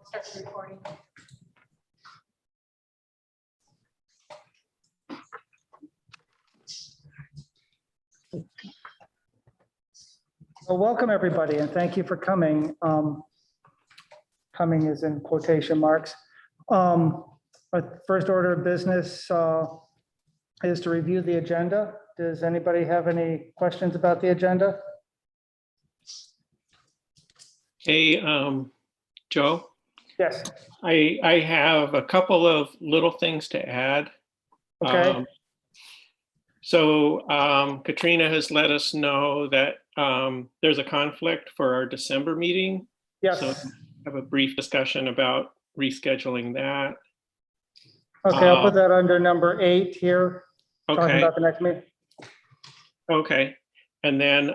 start recording. Well, welcome everybody, and thank you for coming. Coming is in quotation marks. Our first order of business is to review the agenda. Does anybody have any questions about the agenda? Hey, Joe, Yes. I have a couple of little things to add. Okay. Katrina has let us know that there's a conflict for our December meeting. Yes. So have a brief discussion about rescheduling that. Okay, I'll put that under number 8 here. Talking Okay, about the next meeting. okay. And then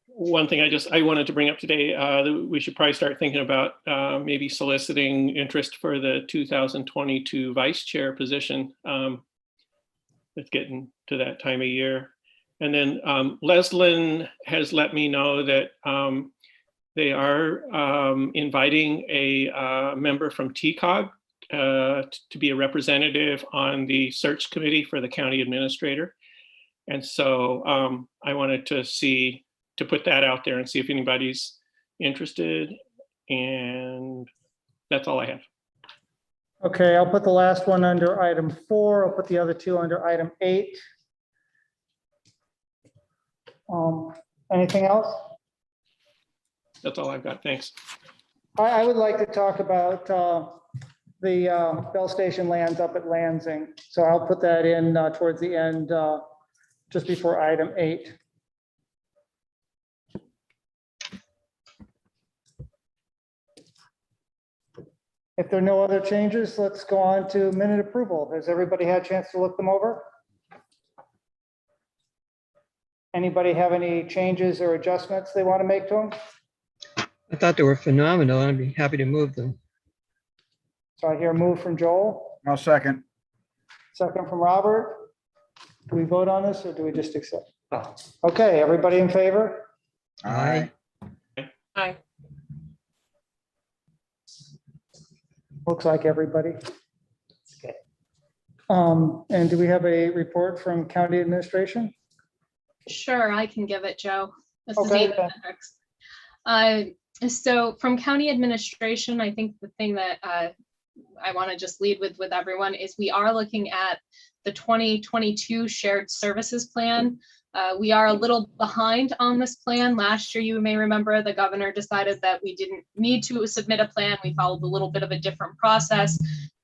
one thing I wanted to bring up today, we should probably start thinking about maybe soliciting interest for the 2022 vice chair position. It's getting to that time of year. And then Leslyn has let me know that they are inviting a member from TCOG to be a representative on the search committee for the county administrator. And so I wanted to put that out there and see if anybody's interested. And that's all I have. Okay, I'll put the last one under item 4. I'll put the other 2 under item 8. Anything else? That's all I've got. Thanks. I would like to talk about the Bell Station lands up at Lansing. So I'll put that in towards the end, just before item 8. If there are no other changes, let's go on to minute approval. Has everybody had a chance to look them over? Anybody have any changes or adjustments they want to make to them? I thought they were phenomenal. I'd be happy to move them. So I hear a move from Joel, I'll second. second from Robert. Do we vote on this or do we just accept? Okay, everybody in favor? Aye. Hi. Looks like everybody. And do we have a report from county administration? Sure, I can give it, Joe. This is Okay, Amy Hendricks. So from county administration, I think the thing that I want to just lead with everyone is we are looking at the 2022 shared services plan. We are a little behind on this plan. Last year, you may remember the governor decided that we didn't need to submit a plan. We followed a little bit of a different process.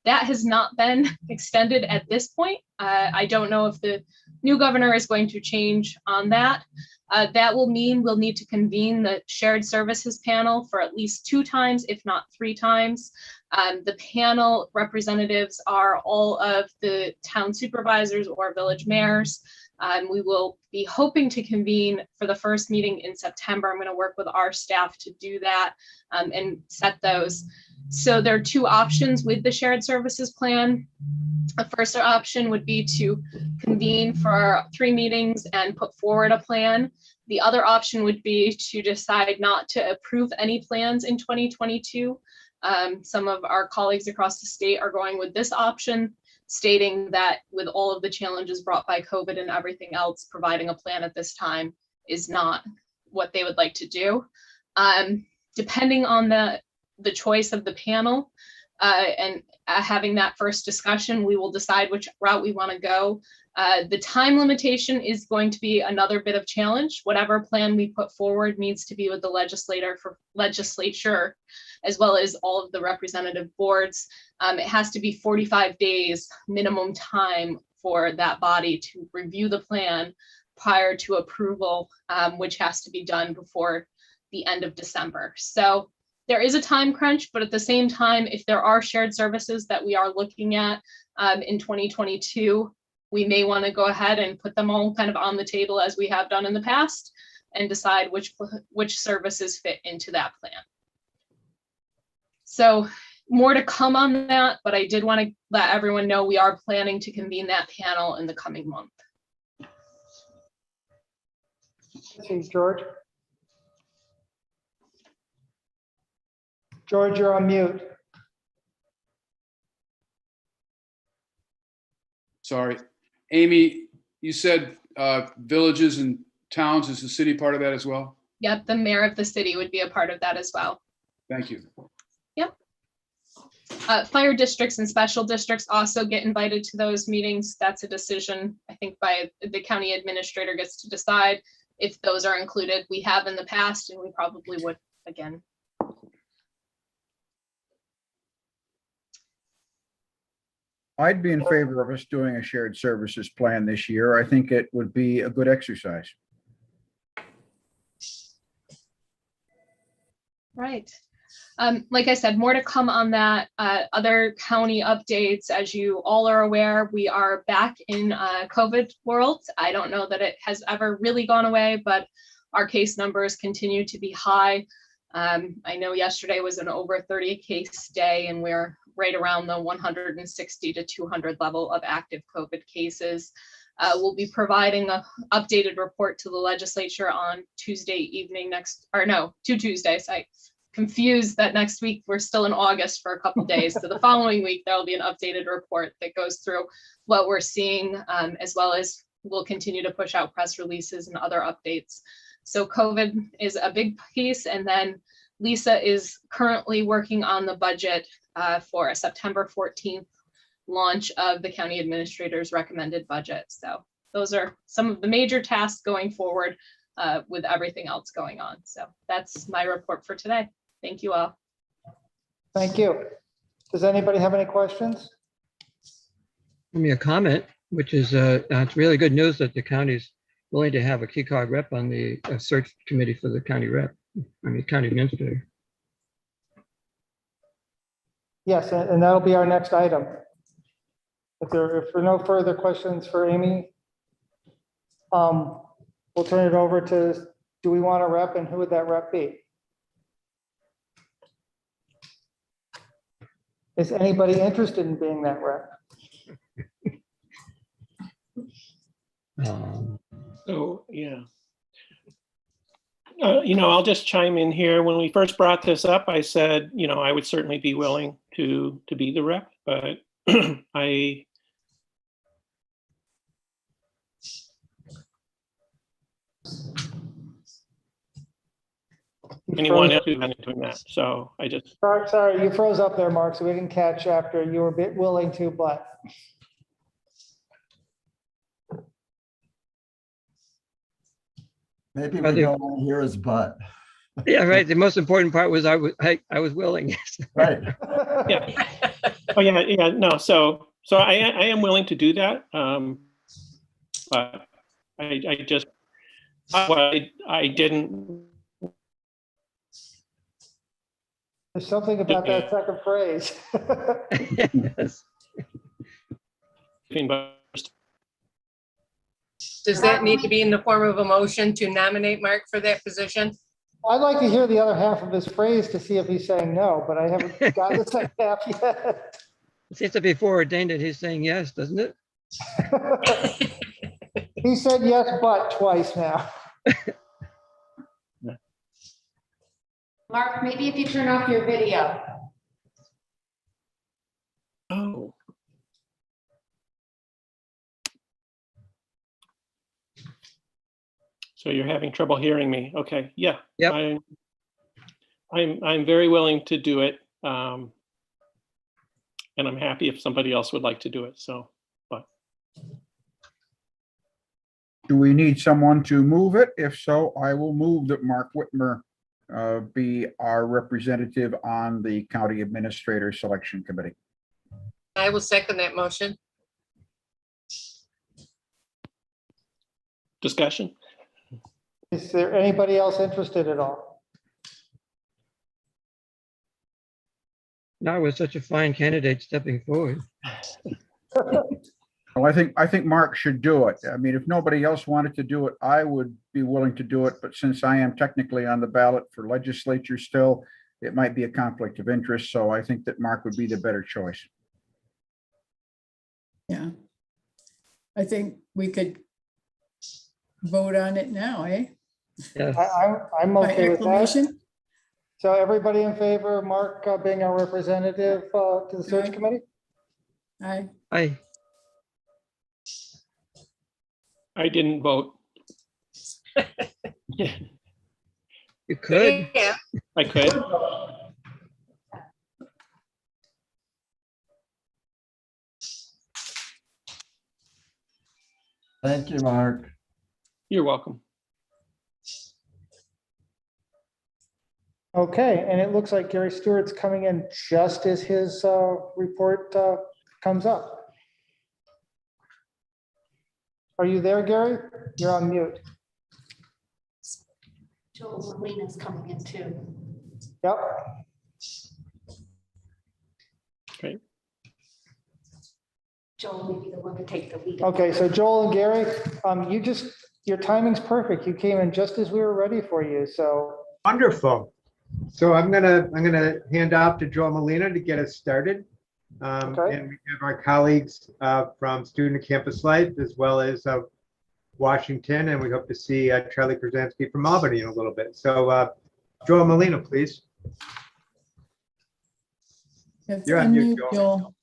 That has not been extended at this point. I don't know if the new governor is going to change on that. That will mean we'll need to convene the shared services panel for at least 2 times, if not 3 times. The panel representatives are all of the town supervisors or village mayors. We will be hoping to convene for the first meeting in September. I'm going to work with our staff to do that and set those. So there are 2 options with the shared services plan. The first option would be to convene for 3 meetings and put forward a plan. The other option would be to decide not to approve any plans in 2022. Some of our colleagues across the state are going with this option, stating that with all of the challenges brought by COVID and everything else, providing a plan at this time is not what they would like to do. Depending on the choice of the panel and having that first discussion, we will decide which route we want to go. The time limitation is going to be another bit of challenge. Whatever plan we put forward needs to be with the legislature, as well as all of the representative boards. It has to be 45 days minimum time for that body to review the plan prior to approval, which has to be done before the end of December. So there is a time crunch, but at the same time, if there are shared services that we are looking at in 2022, we may want to go ahead and put them all kind of on the table as we have done in the past and decide which services fit into that plan. So more to come on that, but I did want to let everyone know we are planning to convene that panel in the coming month. Thanks, George. George, you're on mute. Sorry. Amy, you said villages and towns. Is the city part of that as well? Yep, the mayor of the city would be a part of that as well. Thank you. Fire districts and special districts also get invited to those meetings. That's a decision, I think, by the county administrator gets to decide if those are included. We have in the past, and we probably would again. I'd be in favor of us doing a shared services plan this year. I think it would be a good exercise. Right. Like I said, more to come on that. Other county updates, as you all are aware, we are back in COVID world. I don't know that it has ever really gone away, but our case numbers continue to be high. I know yesterday was an over 30 case day, and we're right around the 160 to 200 level of active COVID cases. We'll be providing an updated report to the legislature on Tuesday evening two Tuesdays. I confused that next week we're still in August for a couple days. So the following week, there'll be an updated report that goes through what we're seeing, as well as we'll continue to push out press releases and other updates. So COVID is a big piece. And then Lisa is currently working on the budget for a September 14th launch of the county administrator's recommended budget. So those are some of the major tasks going forward with everything else going on. So that's my report for today. Thank you all. Thank you. Does anybody have any questions? Give me a comment, which is it's really good news that the county's willing to have a key card rep on the search committee for the county rep, county administrator. Yes, and that'll be our next item. If there are no further questions for Amy, we'll turn it over to, do we want a rep, and who would that rep be? Is anybody interested in being that rep? So, yeah. I'll just chime in here. When we first brought this up, I said, I would certainly be willing to be the rep, but anyone else who's doing that. So I just. Sorry, you froze up there, Mark, so we didn't catch after you were a bit willing to, but. Maybe we don't want to hear his butt. Yeah, right. The most important part was I was willing. Right. Yeah. Oh yeah. No. So I am willing to do that. But I just I didn't. There's something about that second phrase. Yes. Does that need to be in the form of a motion to nominate Mark for that position? I'd like to hear the other half of his phrase to see if he's saying no, but I haven't got the second half yet. It seems to be foreordained that he's saying yes, doesn't it? He said yes, but twice now. Mark, maybe if you turn off your video. Oh. So you're having trouble hearing me. Okay. Yeah. Yep. I'm very willing to do it. And I'm happy if somebody else would like to do it. So, but. Do we need someone to move it? If so, I will move that Mark Whitmer be our representative on the county administrator selection committee. I will second that motion. Discussion? Is there anybody else interested at all? Now with such a fine candidate stepping forward. Well, I think Mark should do it. I mean, if nobody else wanted to do it, I would be willing to do it. But since I am technically on the ballot for legislature still, it might be a conflict of interest. So I think that Mark would be the better choice. Yeah. I think we could vote on it now, eh? Yes. I'm By okay with that. acclamation? So everybody in favor of Mark being our representative to the search Aye. committee? Aye. Aye. I didn't vote. Yeah, You could. Yeah, I could. Thank you, Mark. You're welcome. Okay, and it looks like Gary Stewart's coming in just as his report comes up. Are you there, Gary? You're on mute. Joel Molina's coming in too. Yep. Okay. Joel may be the one to take the lead. Okay, so Joel and Gary, your timing's perfect. You came in just as we were ready for you, so. Wonderful. So I'm gonna hand off to Joel Molina to get us started. Okay. And we have our colleagues from Student Campus Life as well as Washington, and we hope to see Charlie Krasansky from Albany in a little bit. So Joel Molina, please. It's You're on mute, unmute, Joel. Joel.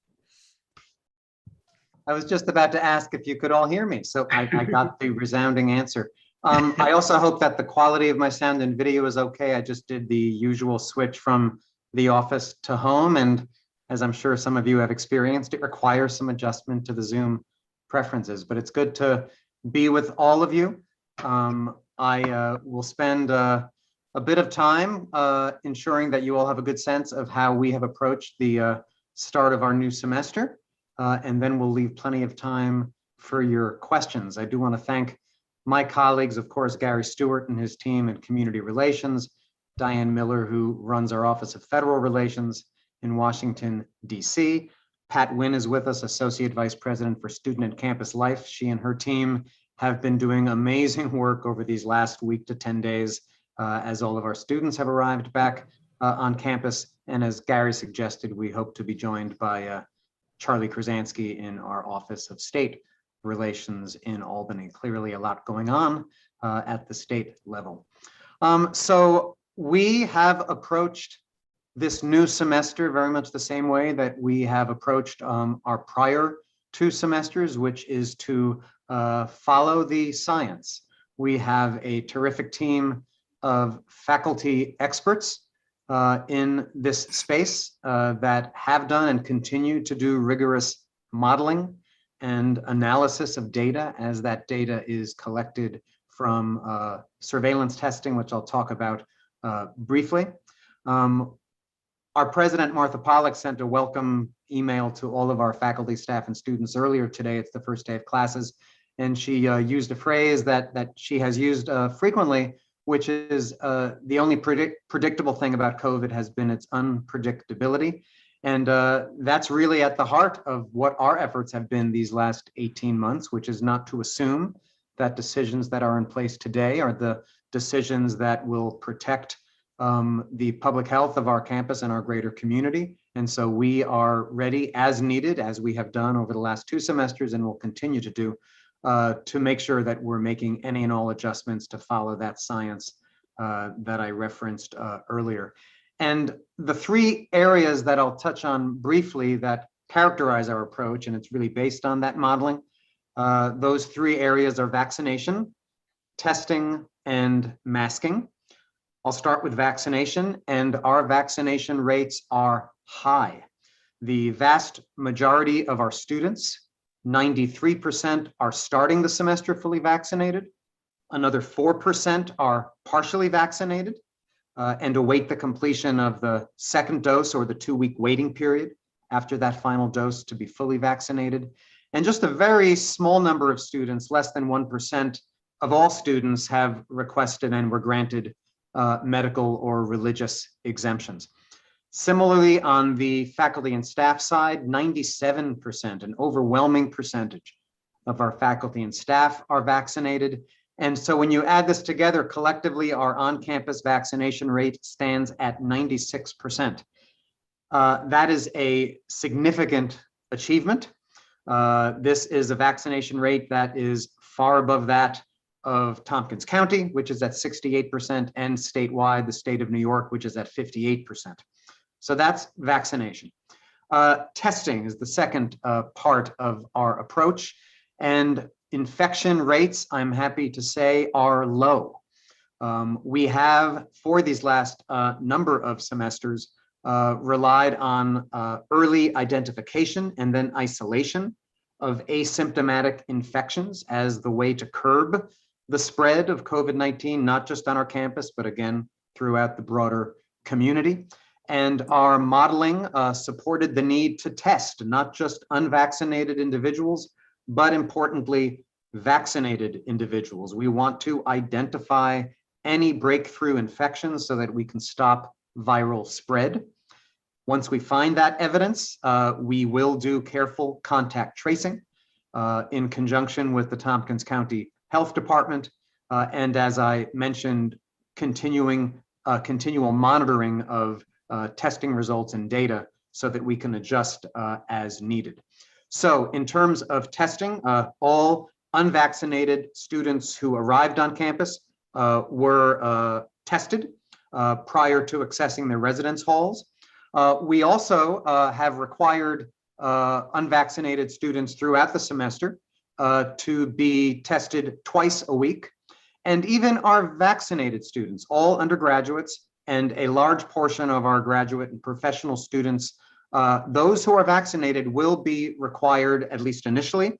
I was just about to ask if you could all hear me, so I got the resounding answer. I also hope that the quality of my sound and video is okay. I just did the usual switch from the office to home, and as I'm sure some of you have experienced, it requires some adjustment to the Zoom preferences, but it's good to be with all of you. I will spend a bit of time ensuring that you all have a good sense of how we have approached the start of our new semester. And then we'll leave plenty of time for your questions. I do want to thank my colleagues, of course, Gary Stewart and his team in Community Relations, Diane Miller, who runs our Office of Federal Relations in Washington, D.C. Pat Wynn is with us, Associate Vice President for Student and Campus Life. She and her team have been doing amazing work over these last week to 10 days as all of our students have arrived back on campus. And as Gary suggested, we hope to be joined by Charlie Krasansky in our Office of State Relations in Albany. Clearly a lot going on at the state level. So we have approached this new semester very much the same way that we have approached our prior 2 semesters, which is to follow the science. We have a terrific team of faculty experts in this space that have done and continue to do rigorous modeling and analysis of data as that data is collected from surveillance testing, which I'll talk about briefly. Our president, Martha Pollack, sent a welcome email to all of our faculty, staff, and students earlier today. It's the first day of classes. And she used a phrase that she has used frequently, which is the only predictable thing about COVID has been its unpredictability. And that's really at the heart of what our efforts have been these last 18 months, which is not to assume that decisions that are in place today are the decisions that will protect the public health of our campus and our greater community. And so we are ready as needed, as we have done over the last 2 semesters and will continue to do, to make sure that we're making any and all adjustments to follow that science that I referenced earlier. And the 3 areas that I'll touch on briefly that characterize our approach, and it's really based on that modeling, those 3 areas are vaccination, testing, and masking. I'll start with vaccination, and our vaccination rates are high. The vast majority of our students, 93%, are starting the semester fully vaccinated. Another 4% are partially vaccinated and await the completion of the 2nd dose or the 2-week waiting period after that final dose to be fully vaccinated. And just a very small number of students, less than 1% of all students, have requested and were granted medical or religious exemptions. Similarly, on the faculty and staff side, 97%, an overwhelming percentage of our faculty and staff are vaccinated. And so when you add this together, collectively, our on-campus vaccination rate stands at 96%. That is a significant achievement. This is a vaccination rate that is far above that of Tompkins County, which is at 68%, and statewide, the state of New York, which is at 58%. So that's vaccination. Testing is the second part of our approach, and infection rates, I'm happy to say, are low. We have, for these last number of semesters, relied on early identification and then isolation of asymptomatic infections as the way to curb the spread of COVID-19, not just on our campus, but again, throughout the broader community. And our modeling supported the need to test not just unvaccinated individuals, but importantly, vaccinated individuals. We want to identify any breakthrough infections so that we can stop viral spread. Once we find that evidence, we will do careful contact tracing in conjunction with the Tompkins County Health Department. And as I mentioned, continual monitoring of testing results and data so that we can adjust as needed. So in terms of testing, all unvaccinated students who arrived on campus were tested prior to accessing their residence halls. We also have required unvaccinated students throughout the semester to be tested twice a week. And even our vaccinated students, all undergraduates and a large portion of our graduate and professional students, those who are vaccinated will be required, at least initially,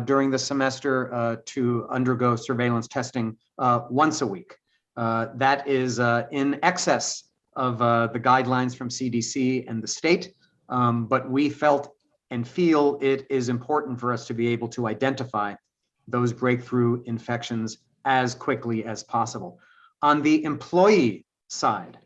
during the semester to undergo surveillance testing once a week. That is in excess of the guidelines from CDC and the state, but we felt and feel it is important for us to be able to identify those breakthrough infections as quickly as possible. On the employee side,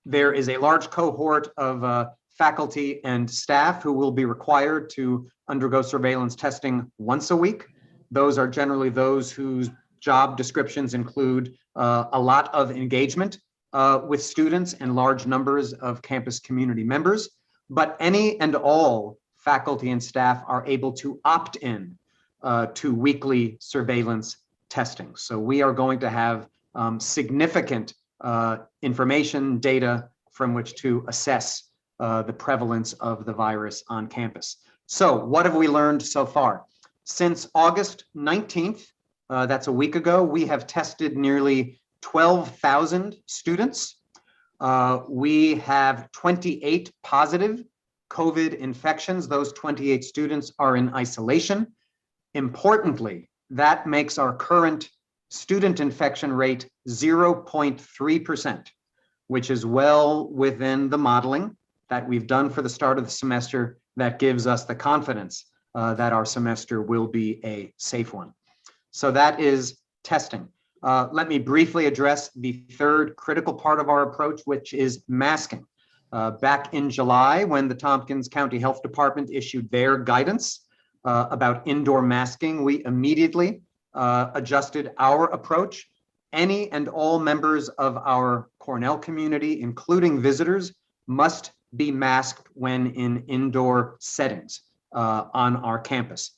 there is a large cohort of faculty and staff who will be required to undergo surveillance testing once a week. Those are generally those whose job descriptions include a lot of engagement with students and large numbers of campus community members, but any and all faculty and staff are able to opt in to weekly surveillance testing. So we are going to have significant information, data from which to assess the prevalence of the virus on campus. So what have we learned so far? Since August 19th, that's a week ago, we have tested nearly 12,000 students. We have 28 positive COVID infections. Those 28 students are in isolation. Importantly, that makes our current student infection rate 0.3%, which is well within the modeling that we've done for the start of the semester that gives us the confidence that our semester will be a safe one. So that is testing. Let me briefly address the third critical part of our approach, which is masking. Back in July, when the Tompkins County Health Department issued their guidance about indoor masking, we immediately adjusted our approach. Any and all members of our Cornell community, including visitors, must be masked when in indoor settings on our campus.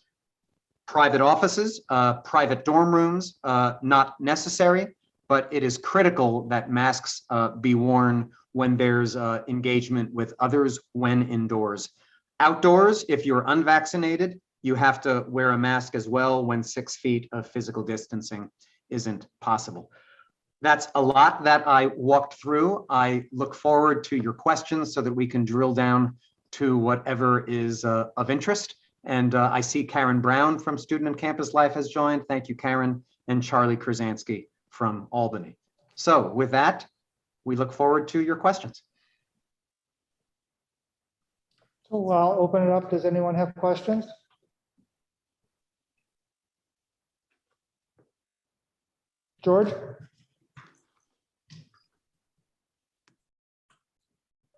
Private offices, private dorm rooms, not necessary, but it is critical that masks be worn when there's engagement with others when indoors. Outdoors, if you're unvaccinated, you have to wear a mask as well when 6 feet of physical distancing isn't possible. That's a lot that I walked through. I look forward to your questions so that we can drill down to whatever is of interest. And I see Karen Brown from Student and Campus Life has joined. Thank you, Karen, and Charlie Krasansky from Albany. So with that, we look forward to your questions. So I'll open it up. Does anyone have questions? George?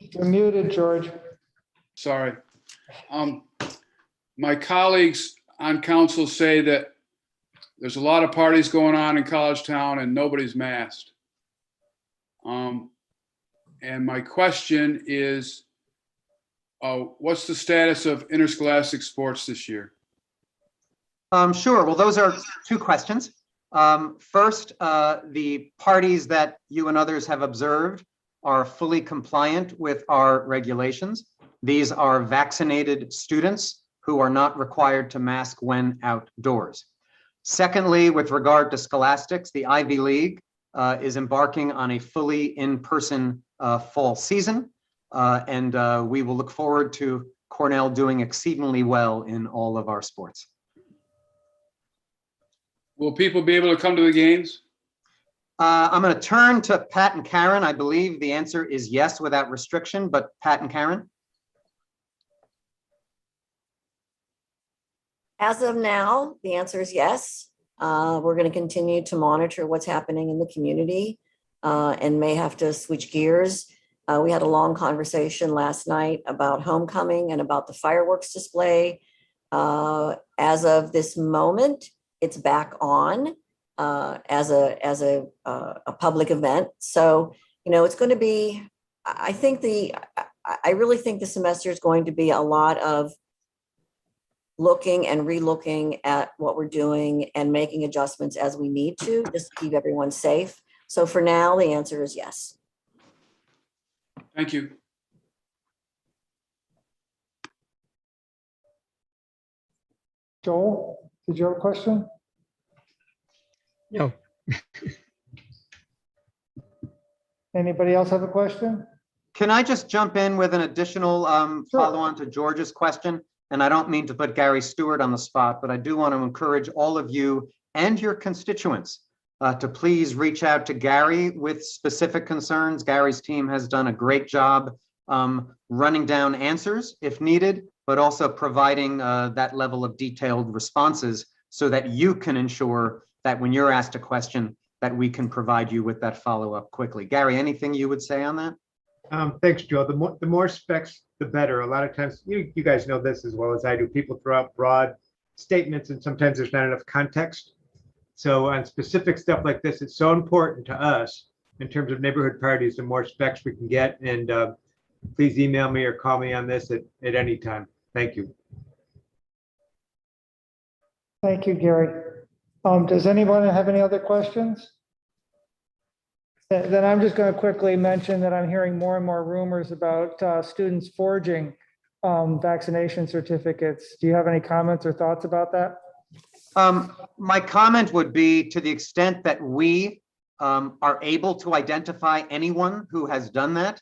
You're muted, George. Sorry. My colleagues on council say that there's a lot of parties going on in College Town and nobody's masked. And my question is, what's the status of interscholastic sports this year? Sure. Well, those are two questions. First, the parties that you and others have observed are fully compliant with our regulations. These are vaccinated students who are not required to mask when outdoors. Secondly, with regard to scholastics, the Ivy League is embarking on a fully in-person fall season, and we will look forward to Cornell doing exceedingly well in all of our sports. Will people be able to come to the games? I'm going to turn to Pat and Karen. I believe the answer is yes without restriction, but Pat and Karen? As of now, the answer is yes. We're going to continue to monitor what's happening in the community and may have to switch gears. We had a long conversation last night about homecoming and about the fireworks display. As of this moment, it's back on as a public event. So, you know, it's going to be, I really think the semester is going to be a lot of looking and relooking at what we're doing and making adjustments as we need to, just to keep everyone safe. So for now, the answer is yes. Thank you. Joel, did you have a question? No. Anybody else have a question? Can I just jump in with an additional follow on to George's question? And I don't mean to put Gary Stewart on the spot, but I do want to encourage all of you and your constituents to please reach out to Gary with specific concerns. Gary's team has done a great job running down answers if needed, but also providing that level of detailed responses so that you can ensure that when you're asked a question, that we can provide you with that follow-up quickly. Gary, anything you would say on that? Thanks, Joe. The more specs, the better. A lot of times, you guys know this as well as I do, people throw out broad statements and sometimes there's not enough context. So on specific stuff like this, it's so important to us in terms of neighborhood parties, the more specs we can get. And please email me or call me on this at any time. Thank you. Thank you, Gary. Does anyone have any other questions? Then I'm just going to quickly mention that I'm hearing more and more rumors about students forging vaccination certificates. Do you have any comments or thoughts about that? My comment would be, to the extent that we are able to identify anyone who has done that,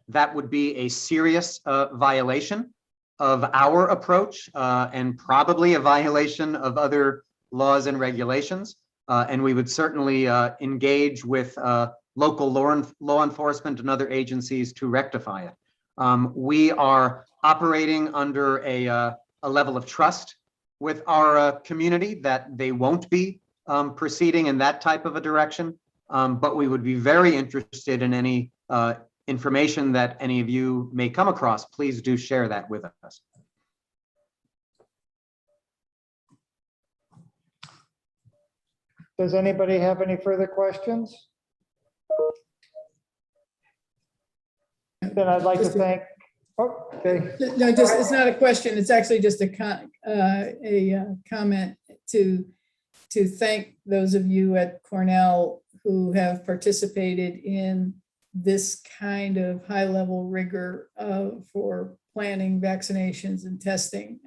that would be a serious violation of our approach and probably a violation of other laws and regulations. And we would certainly engage with local law enforcement and other agencies to rectify it. We are operating under a level of trust with our community that they won't be proceeding in that type of a direction. But we would be very interested in any information that any of you may come across. Please do share that with us. Does anybody have any further questions? Then I'd like to thank, okay. No, it's not a question. It's actually just a comment to thank those of you at Cornell who have participated in this kind of high-level rigor for planning vaccinations and testing.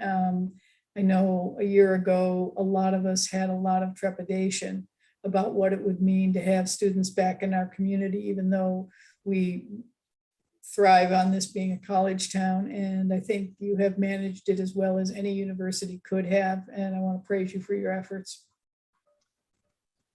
I know a year ago, a lot of us had a lot of trepidation about what it would mean to have students back in our community, even though we thrive on this being a college town. And I think you have managed it as well as any university could have. And I want to praise you for your efforts.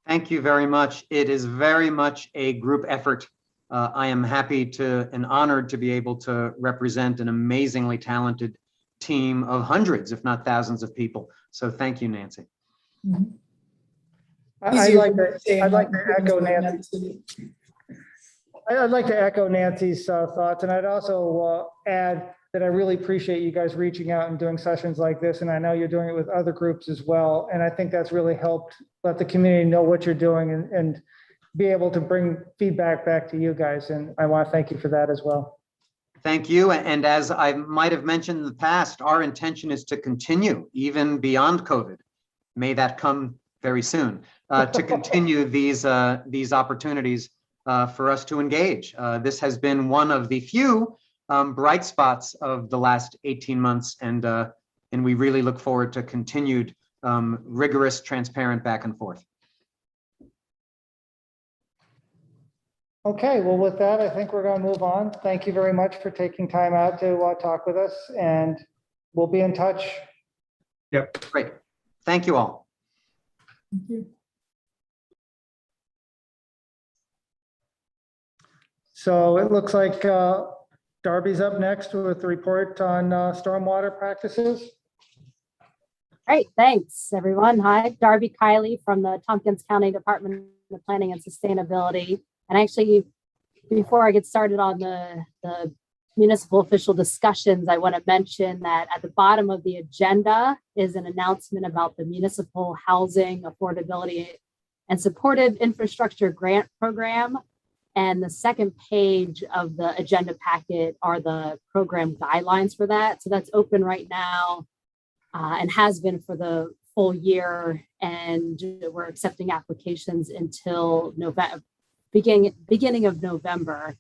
Thank you very much. It is very much a group effort. I am happy to and honored to be able to represent an amazingly talented team of hundreds, if not thousands of people. So thank you, Nancy. Mm-hmm. I'd like to echo Nancy. I'd like to echo Nancy's thoughts, and I'd also add that I really appreciate you guys reaching out and doing sessions like this, and I know you're doing it with other groups as well, and I think that's really helped let the community know what you're doing and be able to bring feedback back to you guys, and I want to thank you for that as well. Thank you, and as I might have mentioned in the past, our intention is to continue even beyond COVID. May that come very soon to continue these opportunities for us to engage. This has been one of the few bright spots of the last 18 months, and we really look forward to continued rigorous, transparent back and forth. Okay, well, with that, I think we're going to move on. Thank you very much for taking time out to talk with us, and we'll be in touch. Yep. Great. Thank you all. Thank you. So it looks like Darby's up next with the report on stormwater practices. Great, thanks, everyone. Hi, Darby Kiley from the Tompkins County Department of Planning and Sustainability. And actually, before I get started on the municipal official discussions, I want to mention that at the bottom of the agenda is an announcement about the Municipal Housing Affordability and Supportive Infrastructure Grant Program. And the second page of the agenda packet are the program guidelines for that. So that's open right now and has been for the full year. And we're accepting applications until November. Beginning of November.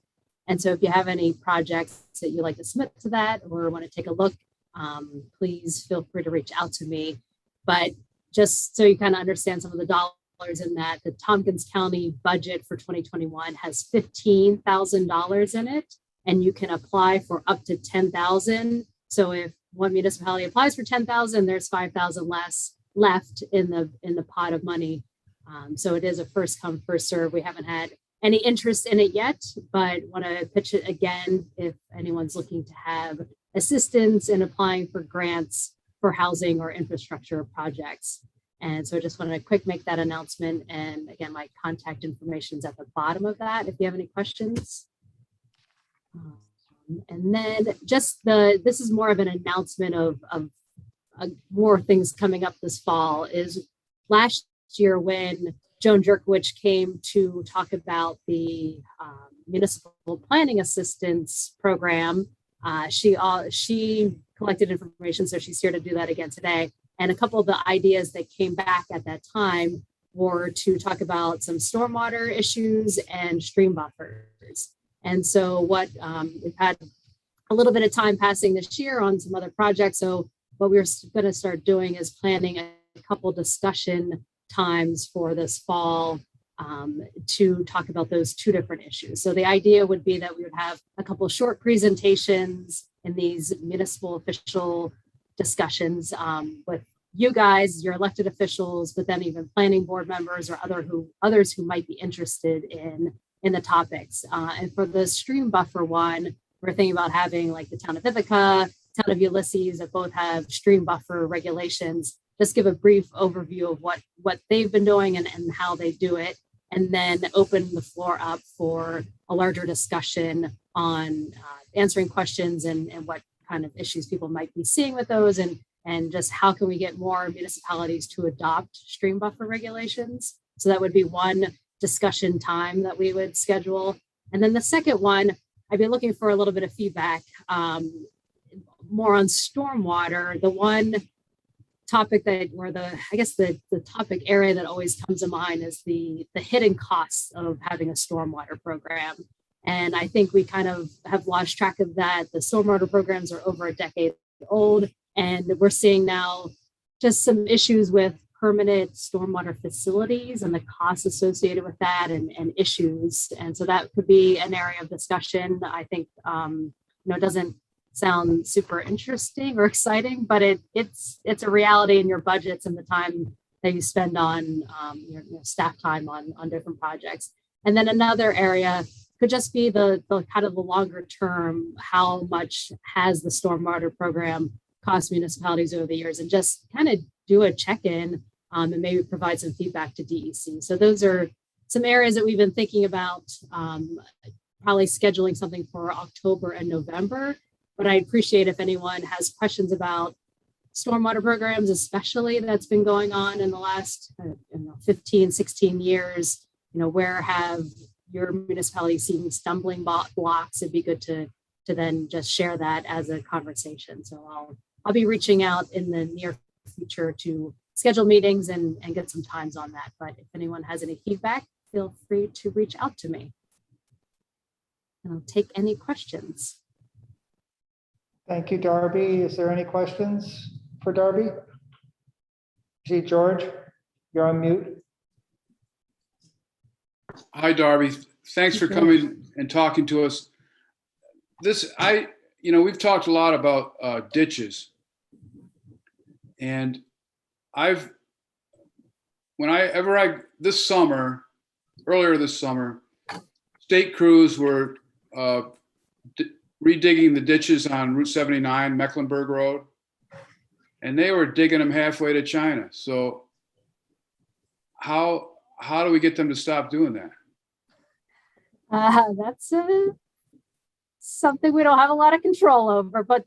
And so if you have any projects that you'd like to submit to that or want to take a look, please feel free to reach out to me. But just so you kind of understand some of the dollars in that, the Tompkins County budget for 2021 has $15,000 in it, and you can apply for up to $10,000. So if one municipality applies for $10,000, there's $5,000 less left in the pot of money. So it is a first come, first serve. We haven't had any interest in it yet, but want to pitch it again if anyone's looking to have assistance in applying for grants for housing or infrastructure projects. And so I just want to quick make that announcement. And again, my contact information is at the bottom of that if you have any questions. And then just this is more of an announcement of more things coming up this fall. Is last year when Joan Jerkowicz came to talk about the municipal planning assistance program, she collected information, so she's here to do that again today. And a couple of the ideas that came back at that time were to talk about some stormwater issues and stream buffers. And so what we've had a little bit of time passing this year on some other projects. So what we're going to start doing is planning a couple discussion times for this fall to talk about those two different issues. So the idea would be that we would have a couple short presentations in these municipal official discussions with you guys, your elected officials, but then even planning board members or others who might be interested in the topics. And for the stream buffer one, we're thinking about having like the town of Ithaca, town of Ulysses that both have stream buffer regulations. Just give a brief overview of what they've been doing and how they do it, and then open the floor up for a larger discussion on answering questions and what kind of issues people might be seeing with those, and just how can we get more municipalities to adopt stream buffer regulations. So that would be one discussion time that we would schedule. And then the second one, I'd be looking for a little bit of feedback, more on stormwater. The one topic that, or the topic area that always comes to mind is the hidden costs of having a stormwater program. And I think we kind of have lost track of that. The stormwater programs are over a decade old, and we're seeing now just some issues with permanent stormwater facilities and the costs associated with that and issues. And so that could be an area of discussion. I think, it doesn't sound super interesting or exciting, but it's a reality in your budgets and the time that you spend on your staff time on different projects. And then another area could just be the kind of the longer term, how much has the stormwater program cost municipalities over the years, and just kind of do a check-in and maybe provide some feedback to DEC. So those are some areas that we've been thinking about, probably scheduling something for October and November. But I appreciate if anyone has questions about stormwater programs, especially that's been going on in the last 15, 16 years. Where have your municipality seen stumbling blocks? It'd be good to then just share that as a conversation. So I'll be reaching out in the near future to schedule meetings and get some times on that. But if anyone has any feedback, feel free to reach out to me. And I'll take any questions. Thank you, Darby. Is there any questions for Darby? See, George, you're on mute. Hi, Darby. Thanks for coming and talking to us. We've talked a lot about ditches. And earlier this summer, state crews were redigging the ditches on Route 79, Mecklenburg Road, and they were digging them halfway to China. So how do we get them to stop doing that? That's something we don't have a lot of control over, but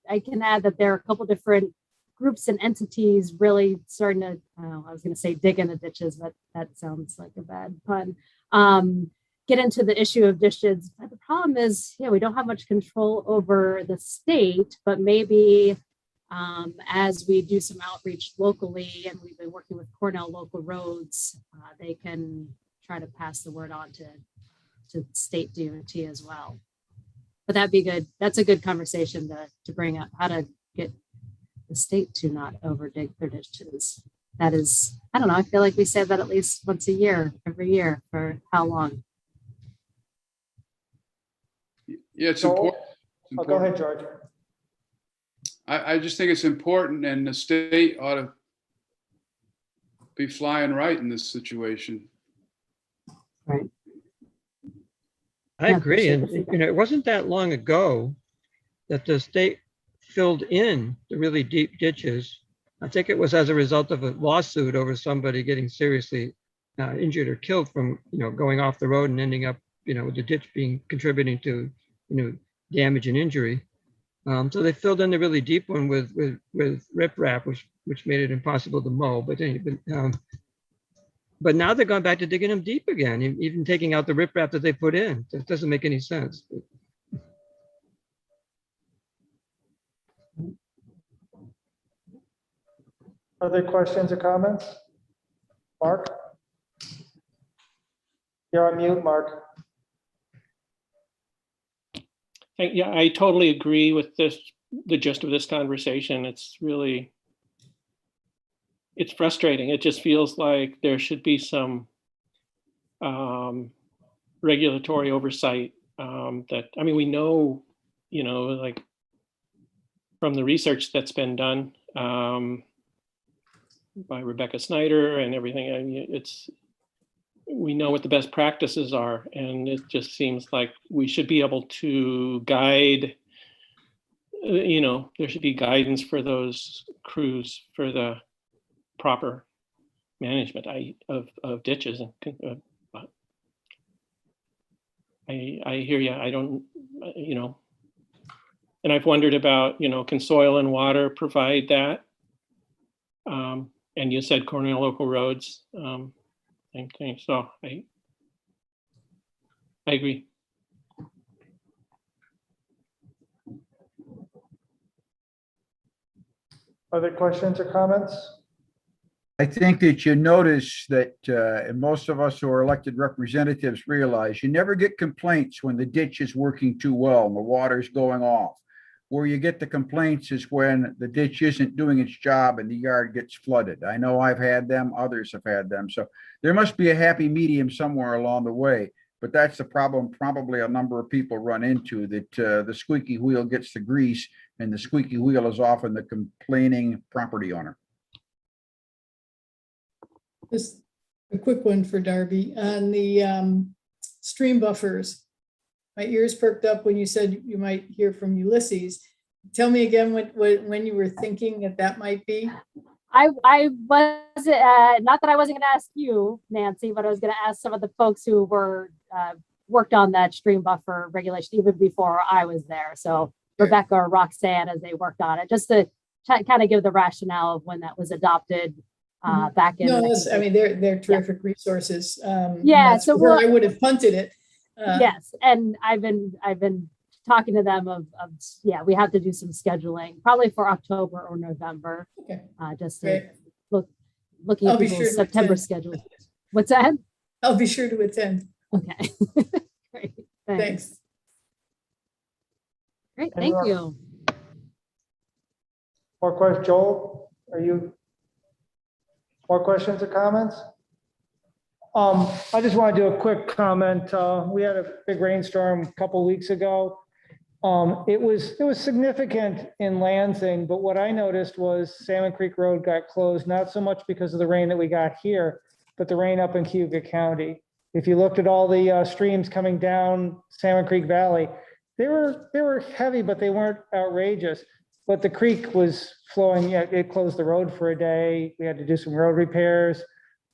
I can add that there are a couple different groups and entities really starting to, I was going to say dig in the ditches, but that sounds like a bad pun. Get into the issue of ditches. But the problem is, we don't have much control over the state, but maybe as we do some outreach locally, and we've been working with Cornell Local Roads, they can try to pass the word on to state DOT as well. But that'd be good. That's a good conversation to bring up, how to get the state to not overdig their ditches. That is, I don't know, I feel like we say that at least once a year, every year, for how long? Yeah, it's important. Go ahead, George. I just think it's important, and the state ought to be flying right in this situation. Right. I agree. And it wasn't that long ago that the state filled in the really deep ditches. I think it was as a result of a lawsuit over somebody getting seriously injured or killed from, going off the road and ending up, with the ditch contributing to, damage and injury. So they filled in the really deep one with riprap, which made it impossible to mow. But now they're going back to digging them deep again, even taking out the riprap that they put in. It doesn't make any sense. Other questions or comments? Mark? You're on mute, Mark. Yeah, I totally agree with the gist of this conversation. It's frustrating. It just feels like there should be some regulatory oversight we know, like from the research that's been done by Rebecca Snyder and everything, we know what the best practices are, and it just seems like we should be able to guide, there should be guidance for those crews for the proper management of ditches. And I hear you. I don't, and I've wondered about, can soil and water provide that? And you said Cornell Local Roads, same thing. So I agree. Other questions or comments? I think that you notice that, and most of us who are elected representatives realize, you never get complaints when the ditch is working too well and the water's going off. Where you get the complaints is when the ditch isn't doing its job and the yard gets flooded. I know I've had them, others have had them. So there must be a happy medium somewhere along the way. But that's the problem probably a number of people run into, that the squeaky wheel gets the grease, and the squeaky wheel is often the complaining property owner. Just a quick one for Darby on the stream buffers. My ears perked up when you said you might hear from Ulysses. Tell me again when you were thinking that might be. I was not that I wasn't going to ask you, Nancy, but I was going to ask some of the folks who were worked on that stream buffer regulation even before I was there. So Rebecca or Roxanne, as they worked on it, just to kind of give the rationale of when that was adopted back in. No, they're terrific resources. So where I would have punted it. Yes, and I've been talking to them of we have to do some scheduling probably for October or November. Okay. Just to looking I'll at be sure people's to September attend. schedules. What's that? I'll be sure to attend. Okay. Great. Thanks. Thanks. Great. Thank you. More questions, Joel? More questions or comments? I just want to do a quick comment. We had a big rainstorm a couple weeks ago. It was significant in Lansing, but what I noticed was Salmon Creek Road got closed, not so much because of the rain that we got here, but the rain up in Cayuga County. If you looked at all the streams coming down Salmon Creek Valley, they were heavy, but they weren't outrageous. But the creek was flowing. Yeah, it closed the road for a day. We had to do some road repairs.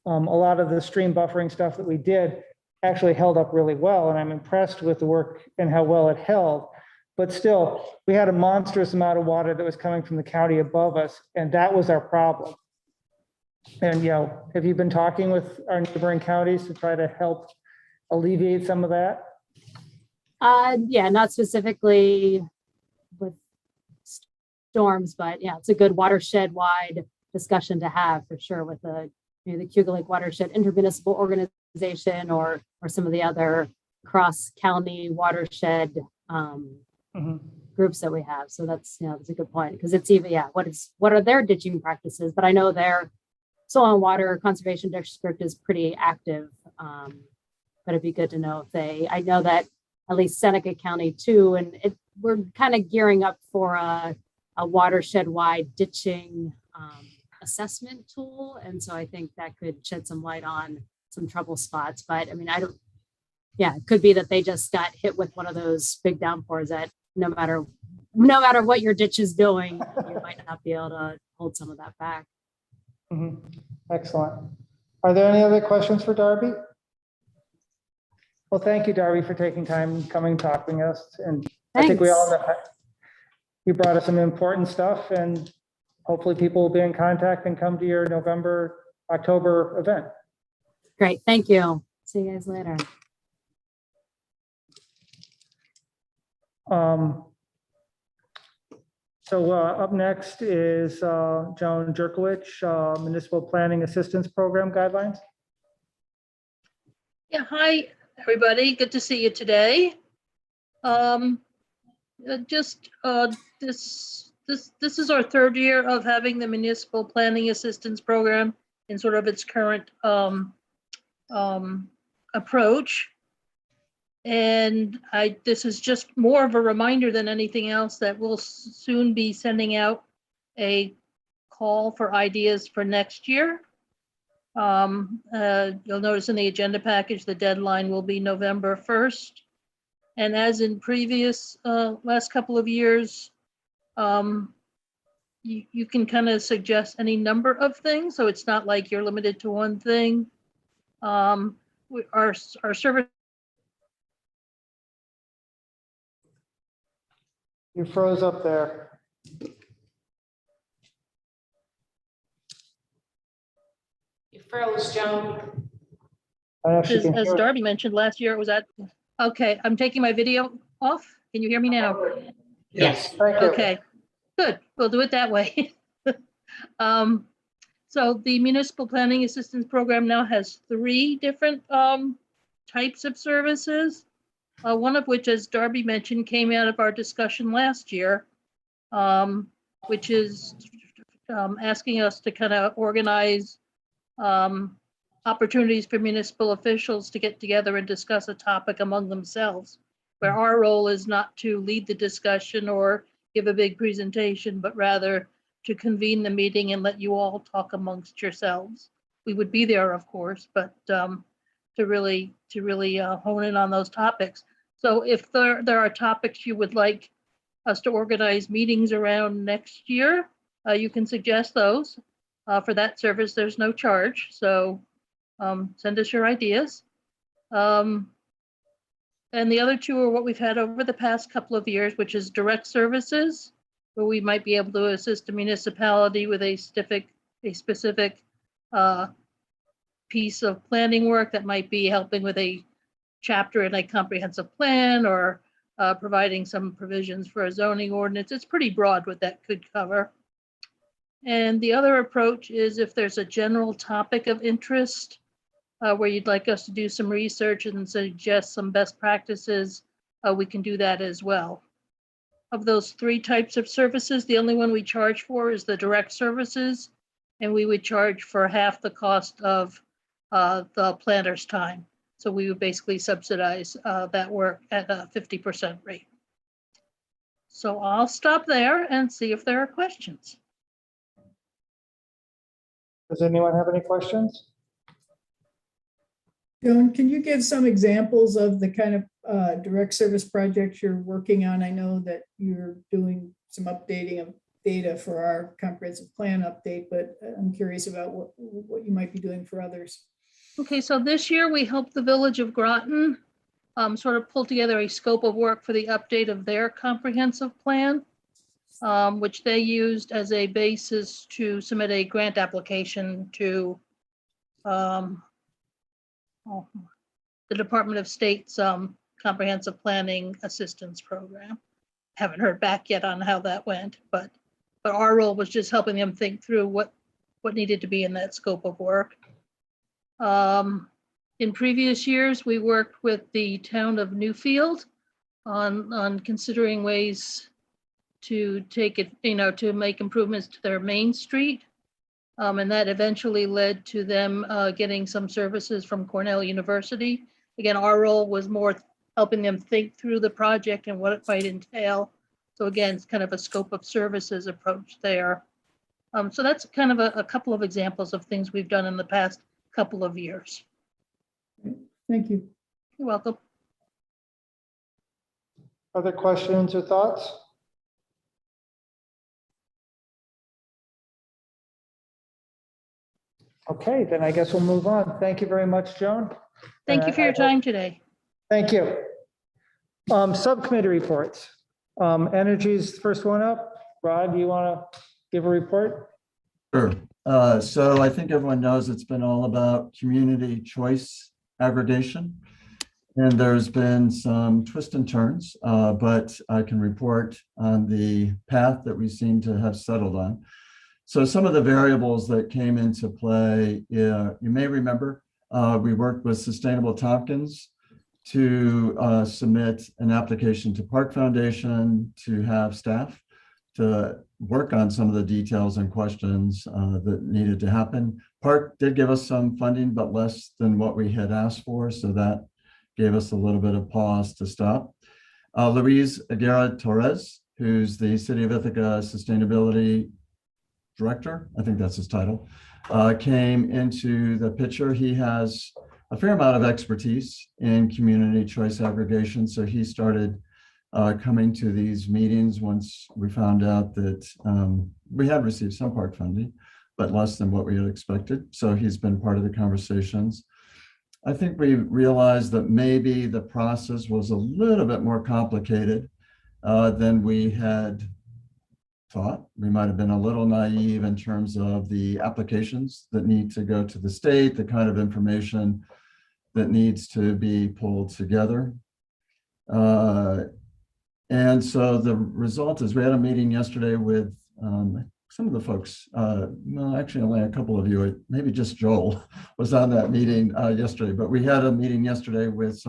A lot of the stream buffering stuff that we did actually held up really well, and I'm impressed with the work and how well it held. But still, we had a monstrous amount of water that was coming from the county above us, and that was our problem. And, have you been talking with our neighboring counties to try to help alleviate some of that? Yeah, not specifically with storms, but yeah, it's a good watershed-wide discussion to have for sure with the Cayuga Lake Watershed Intermunicipal Organization or some of the other cross-county watershed groups that we have. So that's a good point, because it's even, what are their ditching practices? But I know their Soil and Water Conservation District is pretty active. But it'd be good to know if I know that at least Seneca County too, and we're kind of gearing up for a watershed-wide ditching assessment tool. And so I think that could shed some light on some trouble spots. But I mean, it could be that they just got hit with one of those big downpours that no matter what your ditch is doing, you might not be able to hold some of that back. Excellent. Are there any other questions for Darby? Well, thank you, Darby, for taking time coming talking to us. And I think we all know you brought us some important stuff, and hopefully people will be in contact and come to your October event. Great. Thank you. See you guys later. So up next is Joan Jerkowicz, Municipal Planning Assistance Program Guidelines. Yeah, hi, everybody. Good to see you today. This is our third year of having the Municipal Planning Assistance Program in sort of its current approach. And this is just more of a reminder than anything else that we'll soon be sending out a call for ideas for next year. You'll notice in the agenda package, the deadline will be November 1st. And as in previous last couple of years, you can kind of suggest any number of things. So it's not like you're limited to one thing. Our service. You froze up there. You froze, Joan. As Darby mentioned last year, it was at, okay, I'm taking my video off. Can you hear me now? Yes. Thank you. Okay, good. We'll do it that way. So the Municipal Planning Assistance Program now has 3 different types of services. One of which, as Darby mentioned, came out of our discussion last year, which is asking us to kind of organize opportunities for municipal officials to get together and discuss a topic among themselves, where our role is not to lead the discussion or give a big presentation, but rather to convene the meeting and let you all talk amongst yourselves. We would be there, of course, but to really hone in on those topics. So if there are topics you would like us to organize meetings around next year, you can suggest those. For that service, there's no charge. So send us your ideas. And the other 2 are what we've had over the past couple of years, which is direct services, where we might be able to assist a municipality with a specific piece of planning work that might be helping with a chapter in a comprehensive plan or providing some provisions for a zoning ordinance. It's pretty broad what that could cover. And the other approach is if there's a general topic of interest where you'd like us to do some research and suggest some best practices, we can do that as well. Of those three types of services, the only one we charge for is the direct services, and we would charge for half the cost of the planner's time. So we would basically subsidize that work at a 50% rate. So I'll stop there and see if there are questions. Does anyone have any questions? Joan, can you give some examples of the kind of direct service projects you're working on? I know that you're doing some updating of data for our comprehensive plan update, but I'm curious about what you might be doing for others. Okay, so this year we helped the Village of Groton sort of pull together a scope of work for the update of their comprehensive plan, which they used as a basis to submit a grant application to the Department of State's Comprehensive Planning Assistance Program. Haven't heard back yet on how that went, but our role was just helping them think through what needed to be in that scope of work. In previous years, we worked with the town of Newfield on considering ways to take it, to make improvements to their main street. And that eventually led to them getting some services from Cornell University. Again, our role was more helping them think through the project and what it might entail. So again, it's kind of a scope of services approach there. So that's kind of a couple of examples of things we've done in the past couple of years. Thank you. You're welcome. Other questions or thoughts? Okay, then I guess we'll move on. Thank you very much, Joan. Thank you for your time today. Thank you. Subcommittee reports. Energy's the first one up. Rod, do you want to give a report? Sure. So I think everyone knows it's been all about community choice aggregation. And there's been some twists and turns, but I can report on the path that we seem to have settled on. So some of the variables that came into play, you may remember, we worked with Sustainable Tompkins to submit an application to Park Foundation to have staff to work on some of the details and questions that needed to happen. Park did give us some funding, but less than what we had asked for. So that gave us a little bit of pause to stop. Luis Aguirre Torres, who's the City of Ithaca Sustainability Director, I think that's his title, came into the picture. He has a fair amount of expertise in community choice aggregation. So he started coming to these meetings once we found out that we had received some park funding, but less than what we had expected. So he's been part of the conversations. I think we realized that maybe the process was a little bit more complicated than we had thought. We might have been a little naive in terms of the applications that need to go to the state, the kind of information that needs to be pulled together. And so the result is we had a meeting yesterday with some of the folks, well, actually only a couple of you, maybe just Joel was on that meeting yesterday, but we had a meeting yesterday with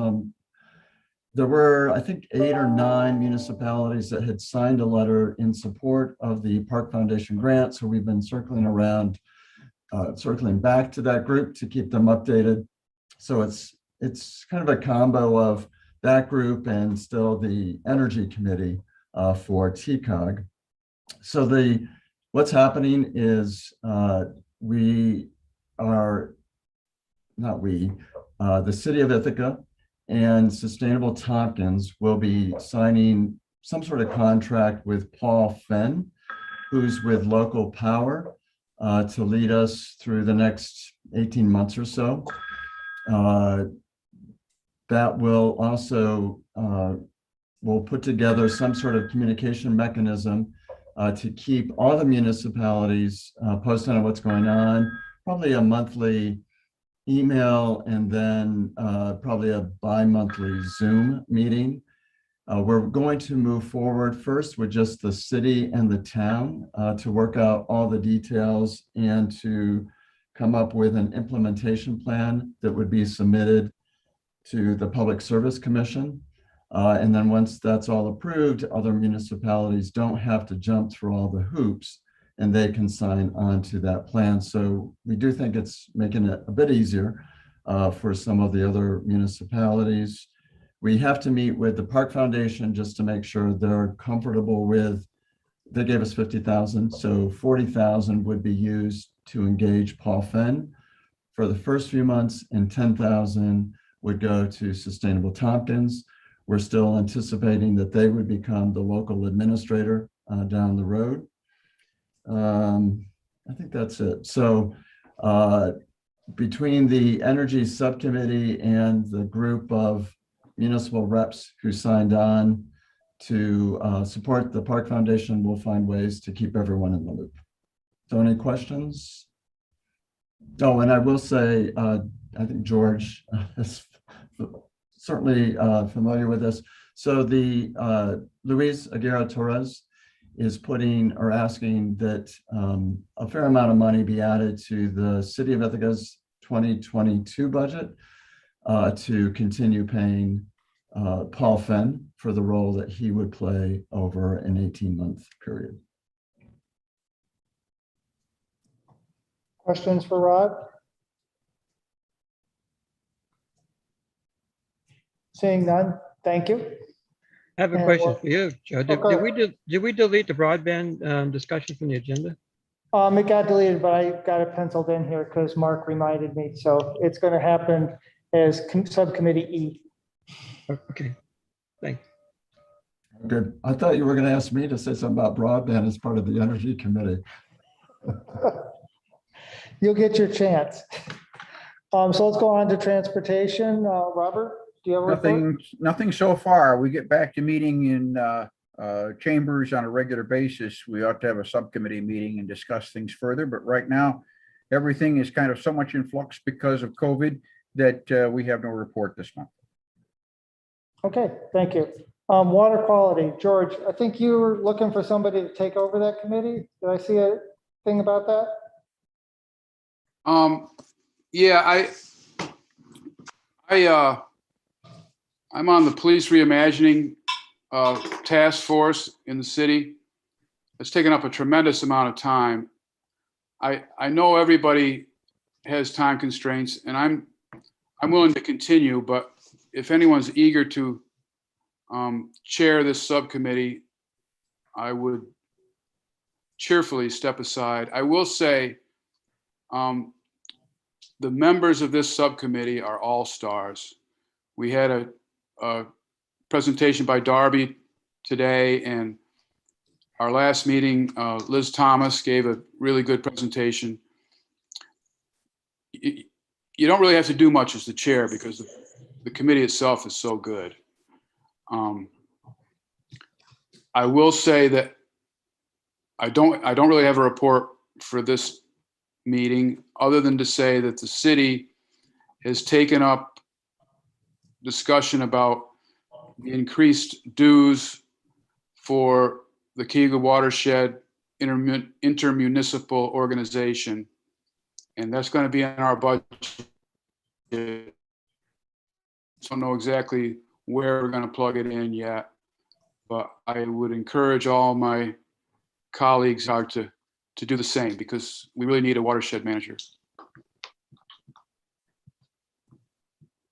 there were, I think, 8 or 9 municipalities that had signed a letter in support of the Park Foundation grant. So we've been circling around, circling back to that group to keep them updated. So it's kind of a combo of that group and still the Energy Committee for TCOG. So what's happening is the City of Ithaca and Sustainable Tompkins will be signing some sort of contract with Paul Fenn, who's with Local Power, to lead us through the next 18 months or so. That will also, we'll put together some sort of communication mechanism to keep all the municipalities posted on what's going on, probably a monthly email, and then probably a bi-monthly Zoom meeting. We're going to move forward first with just the city and the town to work out all the details and to come up with an implementation plan that would be submitted to the Public Service Commission. And then once that's all approved, other municipalities don't have to jump through all the hoops and they can sign on to that plan. So we do think it's making it a bit easier for some of the other municipalities. We have to meet with the Park Foundation just to make sure they're comfortable with, they gave us 50,000, so 40,000 would be used to engage Paul Fenn for the first few months, and 10,000 would go to Sustainable Tompkins. We're still anticipating that they would become the local administrator down the road. I think that's it. So between the Energy Subcommittee and the group of municipal reps who signed on to support the Park Foundation, we'll find ways to keep everyone in the loop. So any questions? Oh, and I will say, I think George is certainly familiar with this. So the Luis Aguirre Torres is putting or asking that a fair amount of money be added to the City of Ithaca's 2022 budget to continue paying Paul Fenn for the role that he would play over an 18-month period. Questions for Rod? Seeing none, thank you. I have a And question what- for you, Joe. Did we delete the broadband discussion from the agenda? It got deleted, but I got it penciled in here because Mark reminded me. So it's going to happen as subcommittee E. Okay, thanks. Good. I thought you were going to ask me to say something about broadband as part of the Energy Committee. You'll get your chance. So let's go on to transportation. Robert, do you have a report? Nothing so far. We get back to meeting in chambers on a regular basis. We ought to have a subcommittee meeting and discuss things further. But right now, everything is kind of so much in flux because of COVID that we have no report this month. Okay, thank you. Water quality, George, I think you were looking for somebody to take over that committee. Did I see a thing about that? Yeah, I'm on the police reimagining task force in the city. It's taken up a tremendous amount of time. I know everybody has time constraints, and I'm willing to continue, but if anyone's eager to chair this subcommittee, I would cheerfully step aside. I will say the members of this subcommittee are all stars. We had a presentation by Darby today, and our last meeting, Liz Thomas gave a really good presentation. You don't really have to do much as the chair because the committee itself is so good. I will say that I don't really have a report for this meeting other than to say that the city has taken up discussion about the increased dues for the Keuga Watershed Intermunicipal Organization. And that's going to be in our budget. Don't know exactly where we're going to plug it in yet, but I would encourage all my colleagues to do the same because we really need a watershed manager.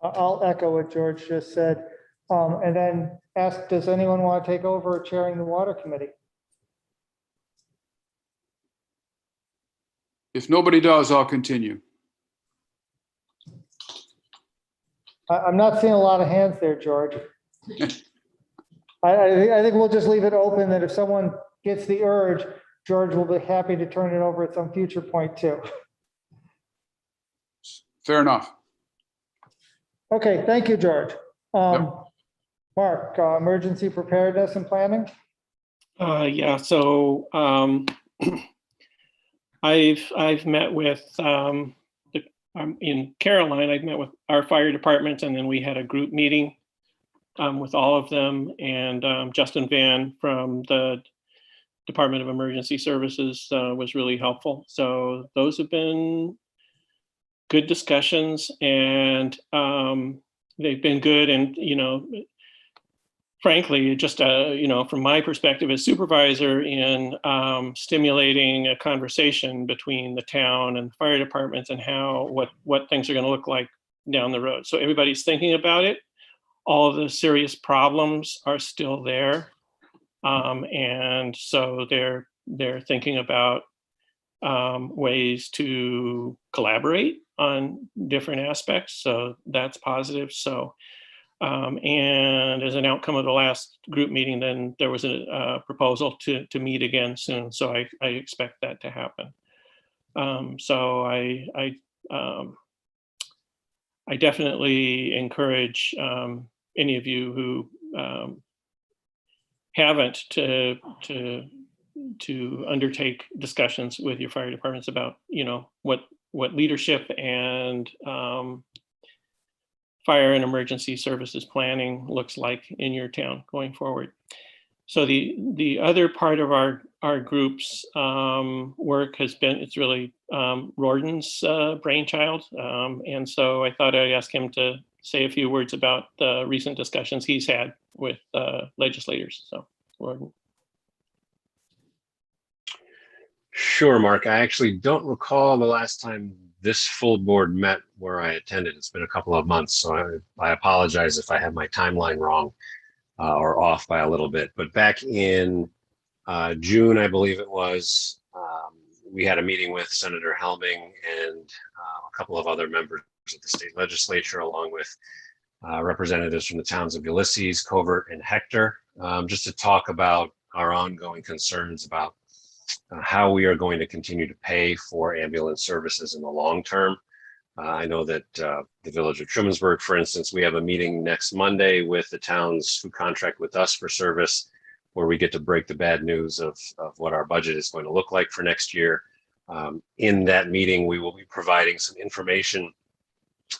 I'll echo what George just said. And then ask, does anyone want to take over chairing the water committee? If nobody does, I'll continue. I'm not seeing a lot of hands there, George. I think we'll just leave it open that if someone gets the urge, George will be happy to turn it over at some future point too. Fair enough. Okay, thank you, George. Mark, emergency preparedness and planning? Yeah, so I've met with in Caroline, I've met with our fire department, and then we had a group meeting with all of them, and Justin Van from the Department of Emergency Services was really helpful. So those have been good discussions, and they've been good. And, frankly, just, from my perspective as supervisor, in stimulating a conversation between the town and the fire departments and what things are going to look like down the road. So everybody's thinking about it. All of the serious problems are still there. And so they're thinking about ways to collaborate on different aspects. So that's positive. So, and as an outcome of the last group meeting, then there was a proposal to meet again soon. So I expect that to happen. So I definitely encourage any of you who haven't to undertake discussions with your fire departments about what leadership and fire and emergency services planning looks like in your town going forward. So the other part of our group's work has been, it's really Rorden's brainchild. And so I thought I'd ask him to say a few words about the recent discussions he's had with legislators. So, Rorden. Sure, Mark. I actually don't recall the last time this full board met where I attended. It's been a couple of months, so I apologize if I have my timeline wrong or off by a little bit. But back in June, I believe it was, we had a meeting with Senator Helming and a couple of other members of the state legislature, along with representatives from the towns of Ulysses, Covert, and Hector, just to talk about our ongoing concerns about how we are going to continue to pay for ambulance services in the long term. I know that the village of Trumansburg, for instance, we have a meeting next Monday with the towns who contract with us for service, where we get to break the bad news of what our budget is going to look like for next year. In that meeting, we will be providing some information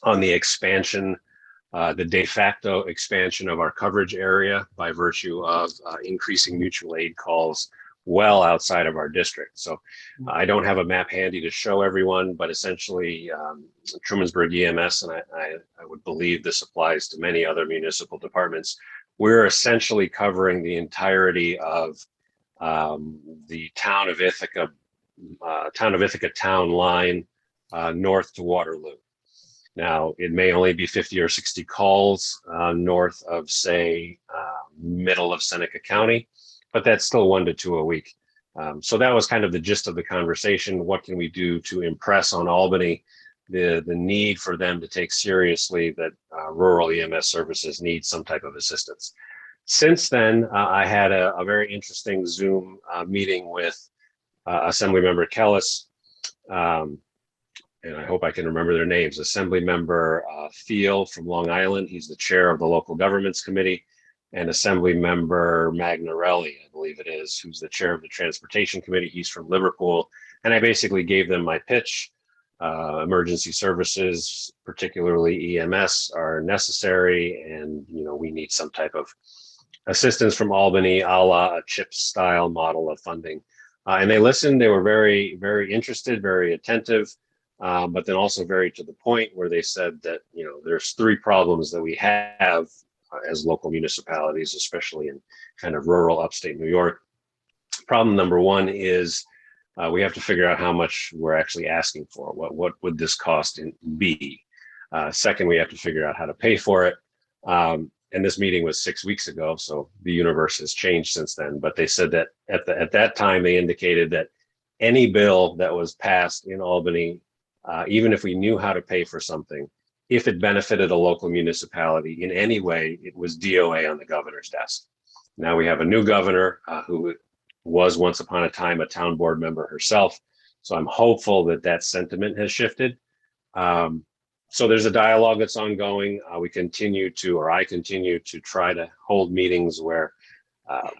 on the expansion, the de facto expansion of our coverage area by virtue of increasing mutual aid calls well outside of our district. So I don't have a map handy to show everyone, but essentially Trumansburg EMS, and I would believe this applies to many other municipal departments, we're essentially covering the entirety of the town of Ithaca town line north to Waterloo. Now, it may only be 50 or 60 calls north of, say, middle of Seneca County, but that's still 1 to 2 a week. So that was kind of the gist of the conversation. What can we do to impress on Albany the need for them to take seriously that rural EMS services need some type of assistance? Since then, I had a very interesting Zoom meeting with Assemblymember Kellis, and I hope I can remember their names. Assemblymember Thiel from Long Island, he's the chair of the Local Governments Committee, and Assemblymember Magnarelli, I believe it is, who's the chair of the Transportation Committee. He's from Liverpool. And I basically gave them my pitch. Emergency services, particularly EMS, are necessary, and we need some type of assistance from Albany, a la a CHIPS style model of funding. And they listened. They were very, very interested, very attentive, but then also very to the point, where they said that there's 3 problems that we have as local municipalities, especially in kind of rural upstate New York. Problem number 1 is we have to figure out how much we're actually asking for. What would this cost be? Second, we have to figure out how to pay for it. And this meeting was 6 weeks ago, so the universe has changed since then. But they said that at that time, they indicated that any bill that was passed in Albany, even if we knew how to pay for something, if it benefited a local municipality in any way, it was DOA on the governor's desk. Now we have a new governor who was once upon a time a town board member herself. So I'm hopeful that that sentiment has shifted. So there's a dialogue that's ongoing. I continue to try to hold meetings where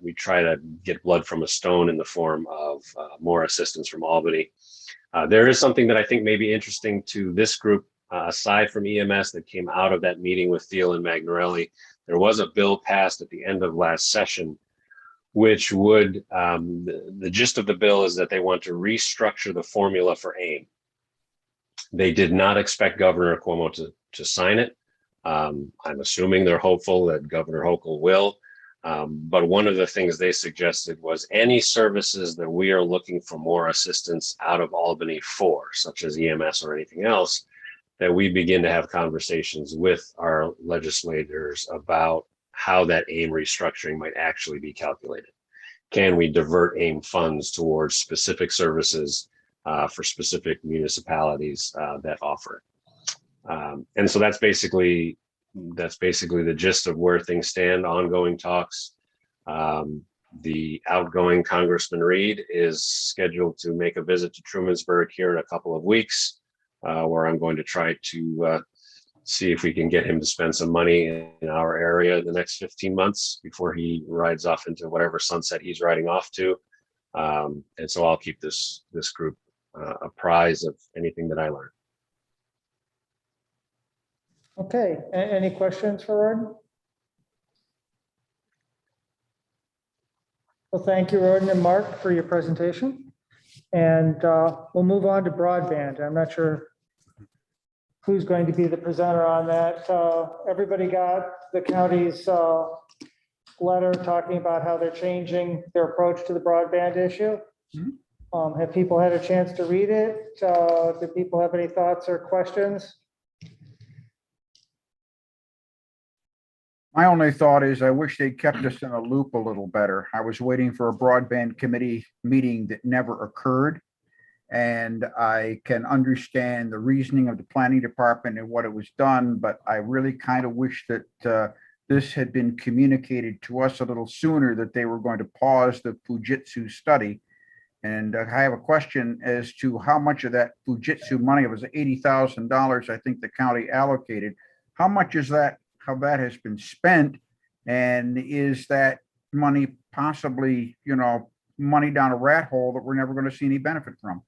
we try to get blood from a stone in the form of more assistance from Albany. There is something that I think may be interesting to this group, aside from EMS, that came out of that meeting with Thiel and Magnarelli. There was a bill passed at the end of last session, which would, the gist of the bill is that they want to restructure the formula for AIM. They did not expect Governor Cuomo to sign it. I'm assuming they're hopeful that Governor Hochul will. But one of the things they suggested was any services that we are looking for more assistance out of Albany for, such as EMS or anything else, that we begin to have conversations with our legislators about how that AIM restructuring might actually be calculated. Can we divert AIM funds towards specific services for specific municipalities that offer it? And so that's basically the gist of where things stand. Ongoing talks. The outgoing Congressman Reed is scheduled to make a visit to Trumansburg here in a couple of weeks, where I'm going to try to see if we can get him to spend some money in our area in the next 15 months before he rides off into whatever sunset he's riding off to. And so I'll keep this group apprised of anything that I learn. Okay, any questions for Roden? Well, thank you, Roden and Mark, for your presentation. And we'll move on to broadband. I'm not sure who's going to be the presenter on that. Everybody got the county's letter talking about how they're changing their approach to the broadband issue. Have people had a chance to read it? Do people have any thoughts or questions? My only thought is I wish they kept us in a loop a little better. I was waiting for a broadband committee meeting that never occurred. And I can understand the reasoning of the planning department and what it was done, but I really kind of wish that this had been communicated to us a little sooner, that they were going to pause the Fujitsu study. And I have a question as to how much of that Fujitsu money, it was $80,000, I think the county allocated. How much is that, how that has been spent? And is that money possibly, you know, money down a rat hole that we're never going to see any benefit from?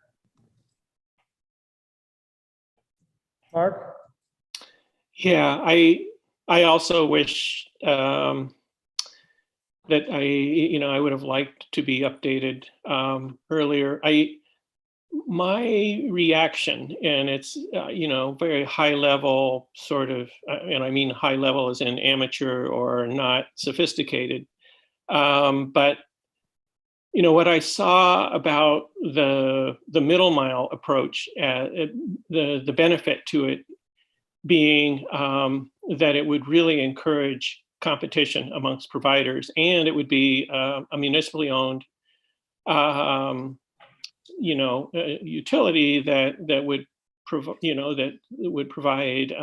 Mark? Yeah, I also wish that I would have liked to be updated earlier. My reaction, and it's very high level sort of, and I mean high level as in amateur or not sophisticated, but what I saw about the middle mile approach, the benefit to it being that it would really encourage competition amongst providers, and it would be a municipally owned utility that would provide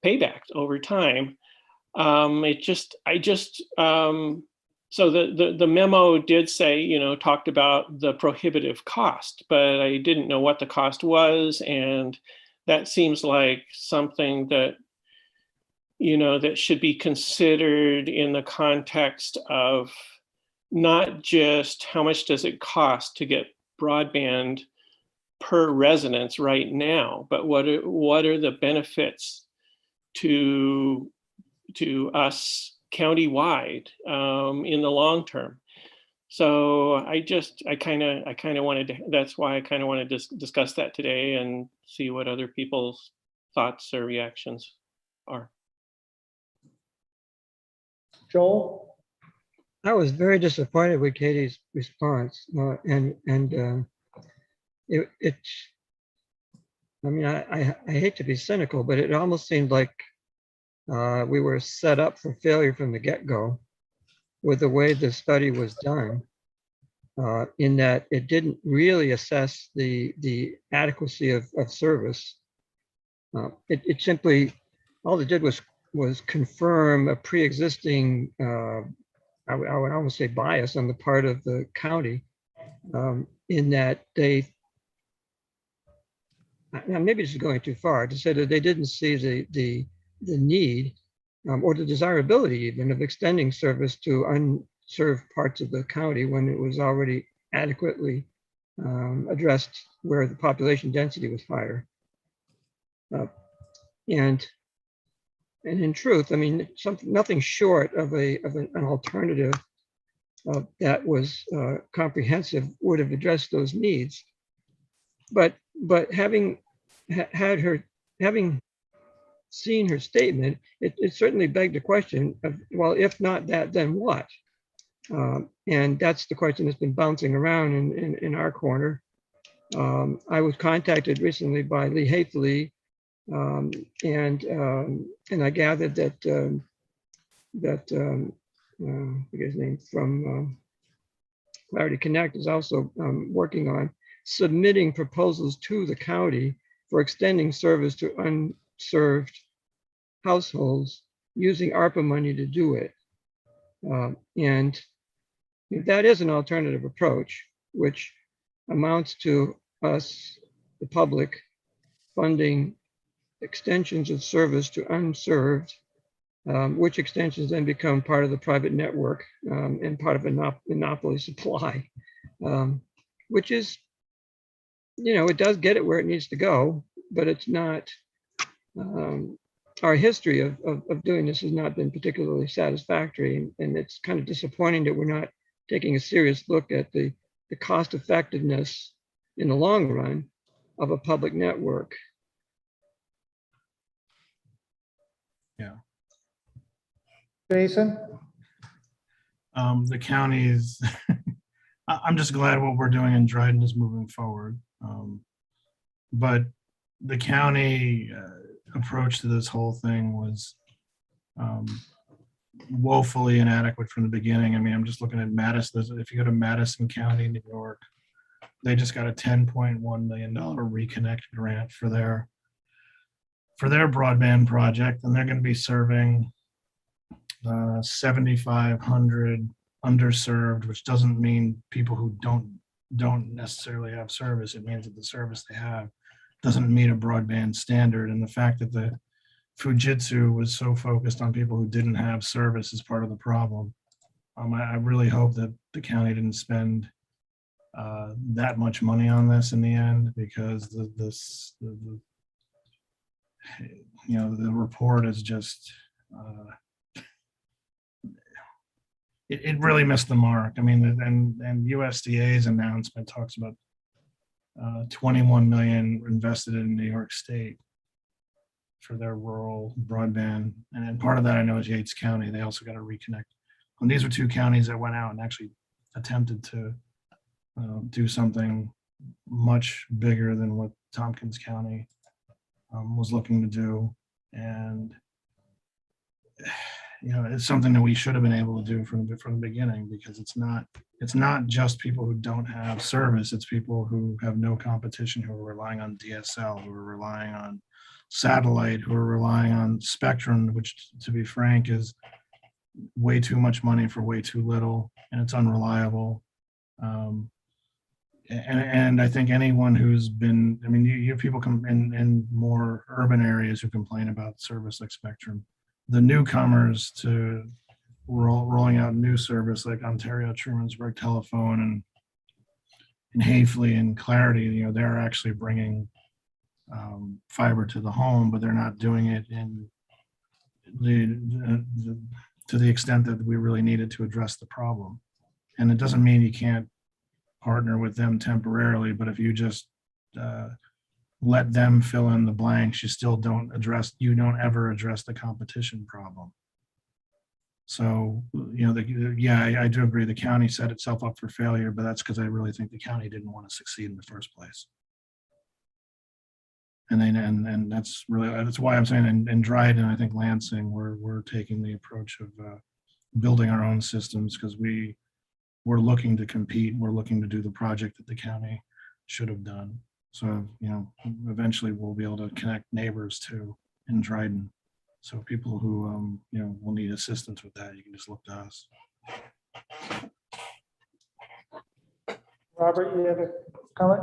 payback over time. So the memo did say, talked about the prohibitive cost, but I didn't know what the cost was. And that seems like something that, that should be considered in the context of not just how much does it cost to get broadband per residence right now, but what are the benefits to us countywide in the long term. So I kind of wanted to, that's why I kind of wanted to discuss that today and see what other people's thoughts or reactions are. Joel? I was very disappointed with Katie's response, I mean, I hate to be cynical, but it almost seemed like we were set up for failure from the get-go with the way the study was done, in that it didn't really assess the adequacy of service. It simply, all it did was confirm a pre-existing, I would almost say bias on the part of the county, in that they, now maybe this is going too far to say that they didn't see the need or the desirability even of extending service to unserved parts of the county when it was already adequately addressed where the population density was higher. And and in truth, I mean, nothing short of an alternative that was comprehensive would have addressed those needs. But having seen her statement, it certainly begged the question of, well, if not that, then what? And that's the question that's been bouncing around in our corner. I was contacted recently by Lee Haithely, and I gathered that I forget his name from Clarity Connect is also working on submitting proposals to the county for extending service to unserved households using ARPA money to do it. And that is an alternative approach, which amounts to us, the public, funding extensions of service to unserved, which extensions then become part of the private network and part of a monopoly supply, which is, it does get it where it needs to go, but it's not, our history of doing this has not been particularly satisfactory. And it's kind of disappointing that we're not taking a serious look at the cost effectiveness in the long run of a public network. Yeah. Jason? The counties, I'm just glad what we're doing in Dryden is moving forward. But the county approach to this whole thing was woefully inadequate from the beginning. I mean, I'm just looking at Madison. If you go to Madison County, New York, they just got a $10.1 million Reconnect grant for their broadband project, and they're going to be serving 7,500 underserved, which doesn't mean people who don't necessarily have service. It means that the service they have doesn't meet a broadband standard. And the fact that the Fujitsu was so focused on people who didn't have service is part of the problem. I really hope that the county didn't spend that much money on this in the end, because the report is just it really missed the mark. I mean, and USDA's announcement talks about 21 million invested in New York State for their rural broadband. And then part of that I know is Yates County. They also got to reconnect. And these were two counties that went out and actually attempted to do something much bigger than what Tompkins County was looking to do. And it's something that we should have been able to do from the beginning, because it's not just people who don't have service. It's people who have no competition, who are relying on DSL, who are relying on satellite, who are relying on spectrum, which, to be frank, is way too much money for way too little, and it's unreliable. And I think anyone who's been, I mean, you have people come in more urban areas who complain about service like Spectrum. The newcomers to rolling out new service like Ontario Trumansburg Telephone and Haithely and Clarity, they're actually bringing fiber to the home, but they're not doing it in to the extent that we really needed to address the problem. And it doesn't mean you can't partner with them temporarily, but if you just let them fill in the blanks, you don't ever address the competition problem. So, I do agree the county set itself up for failure, but that's because I really think the county didn't want to succeed in the first place. And that's why I'm saying in Dryden, I think Lansing, we're taking the approach of building our own systems, because we're looking to compete. We're looking to do the project that the county should have done. So, eventually we'll be able to connect neighbors too in Dryden. So people who, will need assistance with that, you can just look to us. Robert, you have a comment?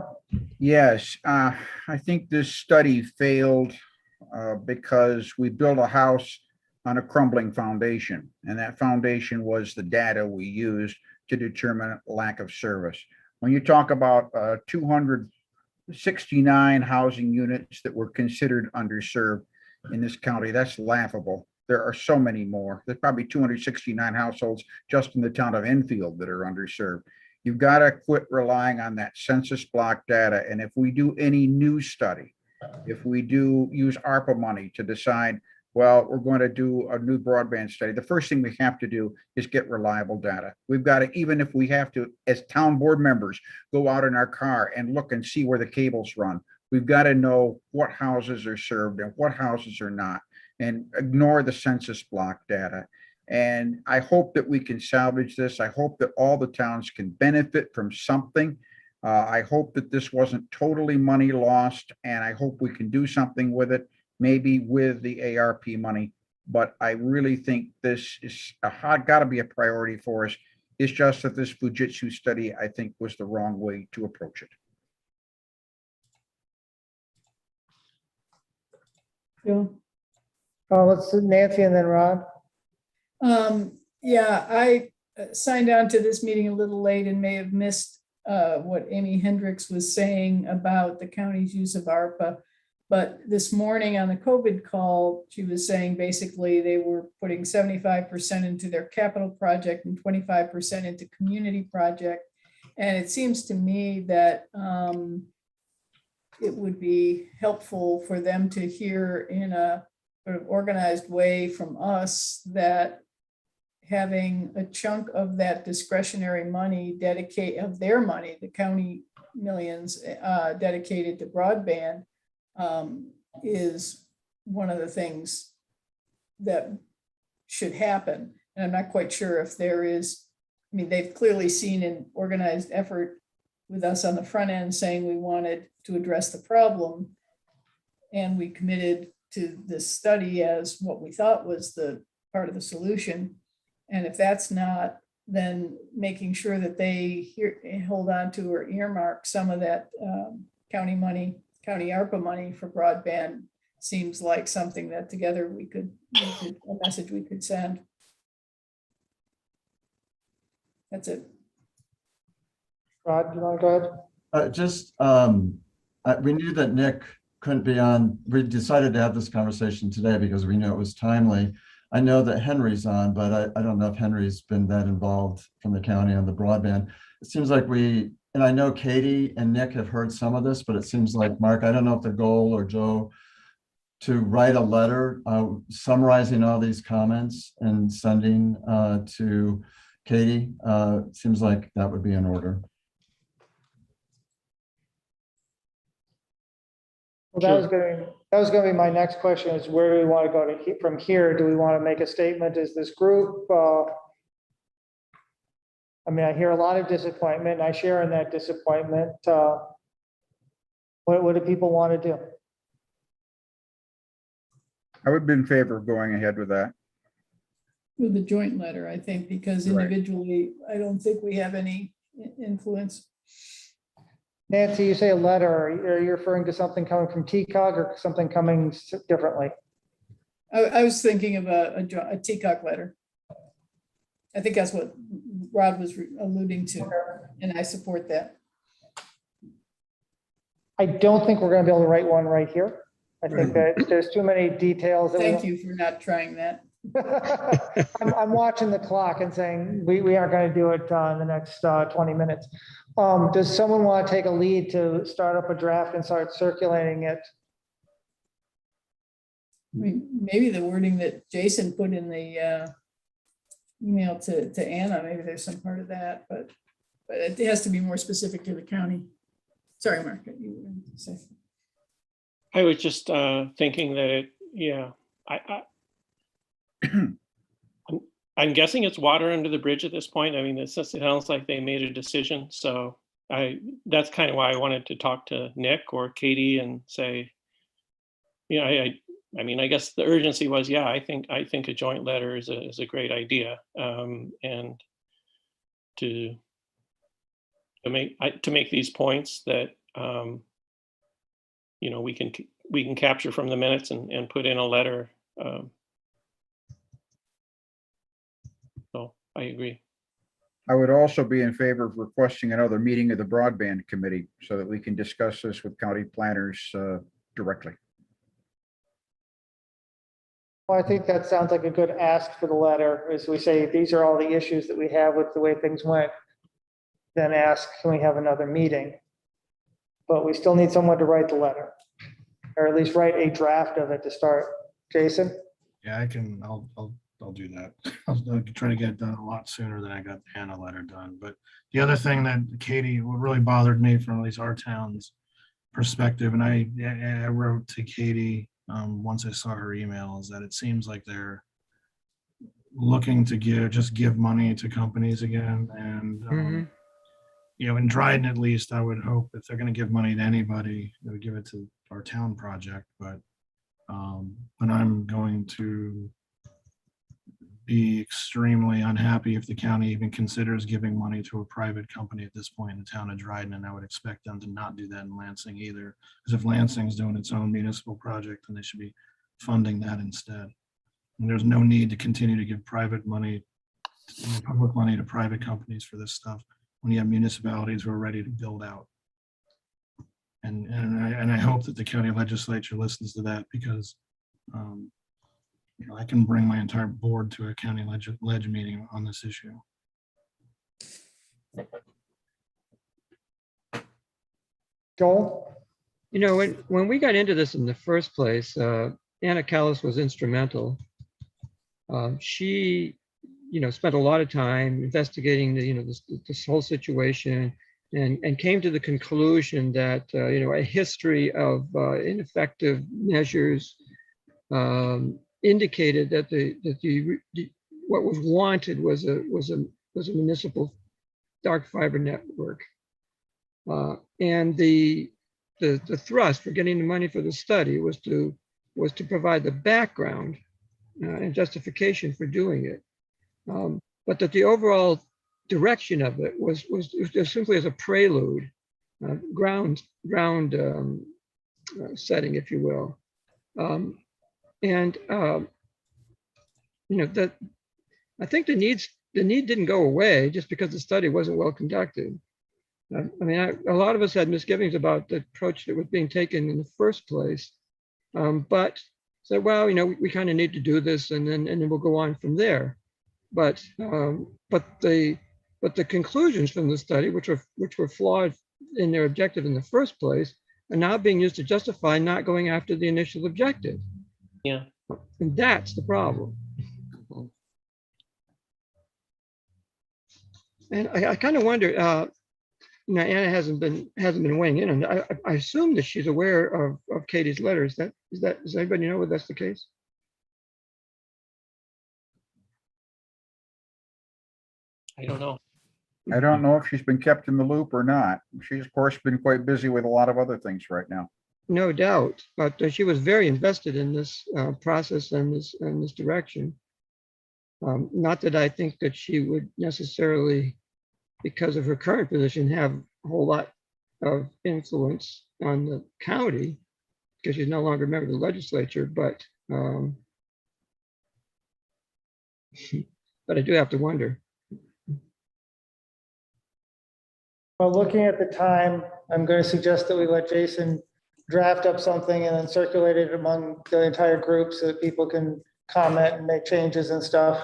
Yes, I think this study failed because we built a house on a crumbling foundation, and that foundation was the data we used to determine lack of service. When you talk about 269 housing units that were considered underserved in this county, that's laughable. There are so many more. There's probably 269 households just in the town of Enfield that are underserved. You've got to quit relying on that census block data. And if we do any new study, if we do use ARPA money to decide, well, we're going to do a new broadband study, the first thing we have to do is get reliable data. We've got to, even if we have to, as town board members, go out in our car and look and see where the cables run. We've got to know what houses are served and what houses are not, and ignore the census block data. And I hope that we can salvage this. I hope that all the towns can benefit from something. I hope that this wasn't totally money lost, and I hope we can do something with it, maybe with the ARP money. But I really think this is got to be a priority for us. It's just that this Fujitsu study, I think, was the wrong way to approach it. Yeah. Let's Nancy and then Rod. Yeah, I signed on to this meeting a little late and may have missed what Amy Hendricks was saying about the county's use of ARPA. But this morning on the COVID call, she was saying basically they were putting 75% into their capital project and 25% into community project. And it seems to me that it would be helpful for them to hear in a sort of organized way from us that having a chunk of that discretionary money of their money, the county millions dedicated to broadband, is one of the things that should happen. And I'm not quite sure if there is, I mean, they've clearly seen an organized effort with us on the front end saying we wanted to address the problem. And we committed to this study as what we thought was the part of the solution. And if that's not, then making sure that they hold on to or earmark some of that county money, county ARPA money for broadband seems like something that together we could a message we could send. That's it. Rod, you want to go ahead? We knew that Nick couldn't be on. We decided to have this conversation today because we knew it was timely. I know that Henry's on, but I don't know if Henry's been that involved from the county on the broadband. It seems like and I know Katie and Nick have heard some of this, but it seems like, Mark, I don't know if the goal or Joe to write a letter summarizing all these comments and sending to Katie. Seems like that would be in order. Well, that was going to be my next question, is where do we want to go to from here? Do we want to make a statement as this group? I mean, I hear a lot of disappointment. I share in that disappointment. What do people want to do? I would be in favor of going ahead with that. With the joint letter, I think, because individually, I don't think we have any influence. Nancy, you say a letter, are you referring to something coming from TCOG or something coming differently? I was thinking of a TCOG letter. I think that's what Rod was alluding to, and I support that. I don't think we're going to be able to write one right here. I think that there's too many details. Thank you for not trying that. I'm watching the clock and saying we aren't going to do it in the next 20 minutes. Does someone want to take a lead to start up a draft and start circulating it? I mean, maybe the wording that Jason put in the email to Anna, maybe there's some part of that, but it has to be more specific to the county. Sorry, Mark. You were going to say. I was just thinking that, I'm guessing it's water under the bridge at this point. I mean, it sounds like they made a decision. So that's kind of why I wanted to talk to Nick or Katie and say, I mean, I guess the urgency was, I think a joint letter is a great idea, and to make these points that we can capture from the minutes and put in a letter. So I agree. I would also be in favor of requesting another meeting of the broadband committee so that we can discuss this with county planners directly. Well, I think that sounds like a good ask for the letter, as we say, these are all the issues that we have with the way things went. Then ask, can we have another meeting? But we still need someone to write the letter, or at least write a draft of it to start. Jason? Yeah, I'll do that. I'll try to get it done a lot sooner than I got the Hannah letter done. But the other thing that Katie, what really bothered me from at least our town's perspective, and I wrote to Katie once I saw her email, is that it seems like they're looking to give money to companies again. And in Dryden, at least, I would hope if they're going to give money to anybody, they would give it to our town project. But I'm going to be extremely unhappy if the county even considers giving money to a private company at this point in the town of Dryden, and I would expect them to not do that in Lansing either. Because if Lansing's doing its own municipal project, then they should be funding that instead. And there's no need to continue to give public money to private companies for this stuff when you have municipalities who are ready to build out. And I hope that the county legislature listens to that, because I can bring my entire board to a county ledge meeting on this issue. Joel? When we got into this in the first place, Anna Callis was instrumental. She, spent a lot of time investigating this whole situation, and came to the conclusion that a history of ineffective measures indicated that what was wanted was a municipal dark fiber network, and the thrust for getting the money for the study was to provide the background and justification for doing it, but that the overall direction of it was simply as a prelude, ground setting, if you will. That I think the need didn't go away just because the study wasn't well conducted. A lot of us had misgivings about the approach that was being taken in the first place, but said, well, we kind of need to do this, and then we'll go on from there. But the conclusions from the study, which were flawed in their objective in the first place, are now being used to justify not going after the initial objective. Yeah. And that's the problem. And I kind of wonder, Anna hasn't been weighing in on that. I assume that she's aware of Katie's letters. Does anybody know whether that's the case? I don't know. I don't know if she's been kept in the loop or not. She's, of course, been quite busy with a lot of other things right now. No doubt, but she was very invested in this process and this direction. Not that I think that she would necessarily, because of her current position, have a whole lot of influence on the county, because she's no longer a member of the legislature, but I do have to wonder. Well, looking at the time, I'm going to suggest that we let Jason draft up something and then circulate it among the entire group so that people can comment and make changes and stuff.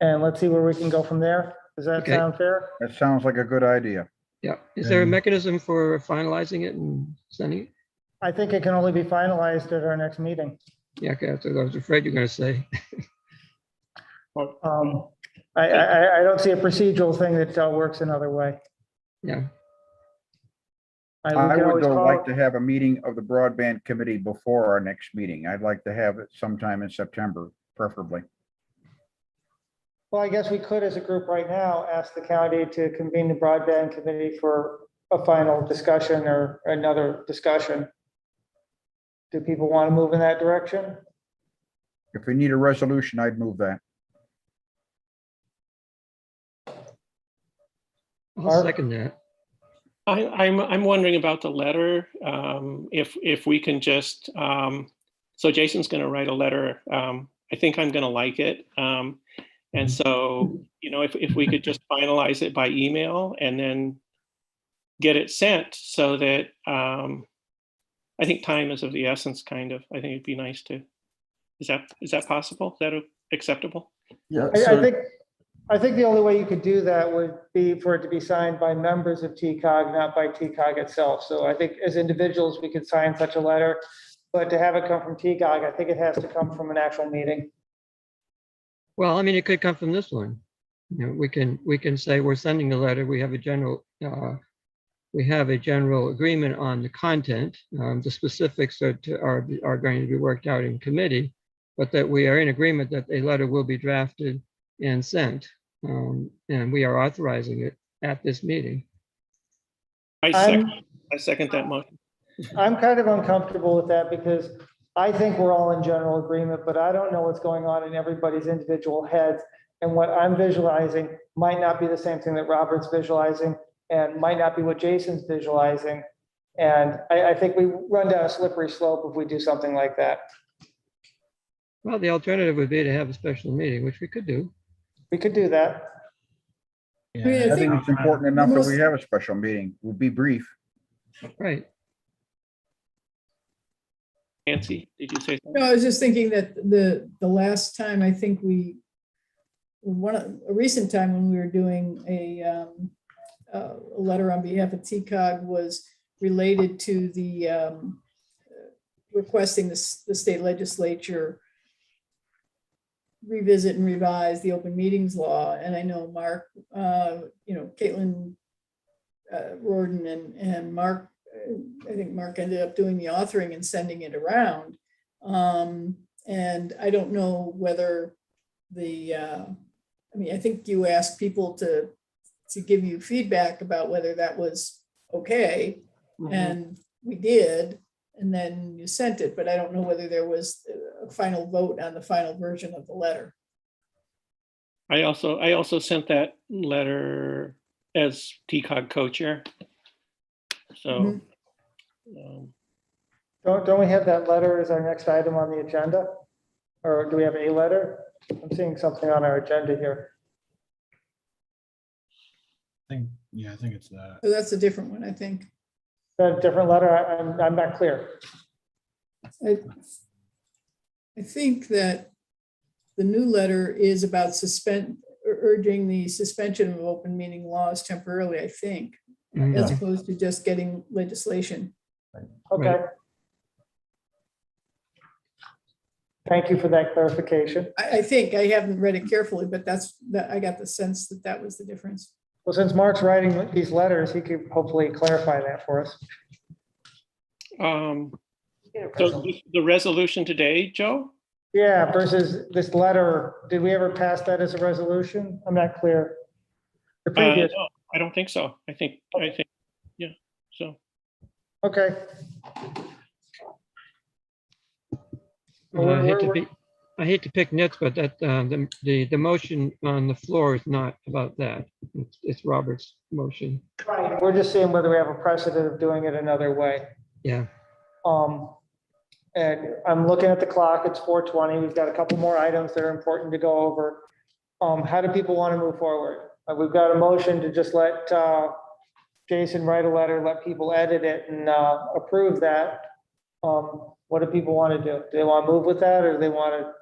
And let's see where we can go from there. Does that sound fair? That sounds like a good idea. Yeah. Is there a mechanism for finalizing it and sending it? I think it can only be finalized at our next meeting. Yeah, okay, that's what I was afraid you're going to say. I don't see a procedural thing that works another way. Yeah. I would like to have a meeting of the broadband committee before our next meeting. I'd like to have it sometime in September, preferably. Well, I guess we could, as a group right now, ask the county to convene the broadband committee for a final discussion or another discussion. Do people want to move in that direction? If we need a resolution, I'd move that. I'll second that. I'm wondering about the letter. If we can just, so Jason's going to write a letter. I think I'm going to like it. And so, if we could just finalize it by email and then get it sent, so that I think time is of the essence, kind of. I think it'd be nice to Is that possible? Is that acceptable? Yeah, I so, think, I think the only way you could do that would be for it to be signed by members of TCOG, not by TCOG itself. So I think as individuals, we could sign such a letter, but to have it come from TCOG, I think it has to come from an actual meeting. Well, I mean, it could come from this one. You know, we can say we're sending a letter. We have a general agreement on the content. The specifics are going to be worked out in committee, but that we are in agreement that a letter will be drafted and sent. And we are authorizing it at this meeting. I second that motion. I'm kind of uncomfortable with that because I think we're all in general agreement, but I don't know what's going on in everybody's individual heads. And what I'm visualizing might not be the same thing that Robert's visualizing and might not be what Jason's visualizing. And I think we run down a slippery slope if we do something like that. Well, the alternative would be to have a special meeting, which we could do. We could do that. I think it's important enough that we have a special meeting. We'll be brief. Right. Nancy, did you say something? No, I was just thinking that the last time, I think a recent time when we were doing a letter on behalf of TCOG was related to the requesting the state legislature revisit and revise the open meetings law. And I know Mark, Caitlin Rorden and Mark, I think Mark ended up doing the authoring and sending it around. And I don't know whether I think you asked people to give you feedback about whether that was okay. Mm-hmm. And we did, and then you sent it, but I don't know whether there was a final vote on the final version of the letter. I also sent that letter as TCOG co-chair. So, Don't we have that letter as our next item on the agenda? Or do we have a letter? I'm seeing something on our agenda here. I think it's that. So that's a different one, I think. Is that a different letter? I'm not clear. I think that the new letter is about urging the suspension of open meeting laws temporarily, I think, as opposed to just getting legislation. Okay. Right. Thank you for that clarification. I think, I haven't read it carefully, but I got the sense that that was the difference. Well, since Mark's writing these letters, he could hopefully clarify that for us. So the resolution today, Joe? Yeah, versus this letter, did we ever pass that as a resolution? I'm not clear. The previous, No, I don't think so. I think, yeah, so. okay. I hate to pick nits, but that the motion on the floor is not about that. It's Robert's motion. Right, we're just seeing whether we have a precedent of doing it another way. Yeah. And I'm looking at the clock, it's 4:20. We've got a couple more items that are important to go over. How do people want to move forward? We've got a motion to just let Jason write a letter, let people edit it and approve that. What do people want to do? Do they want to move with that, or do they want to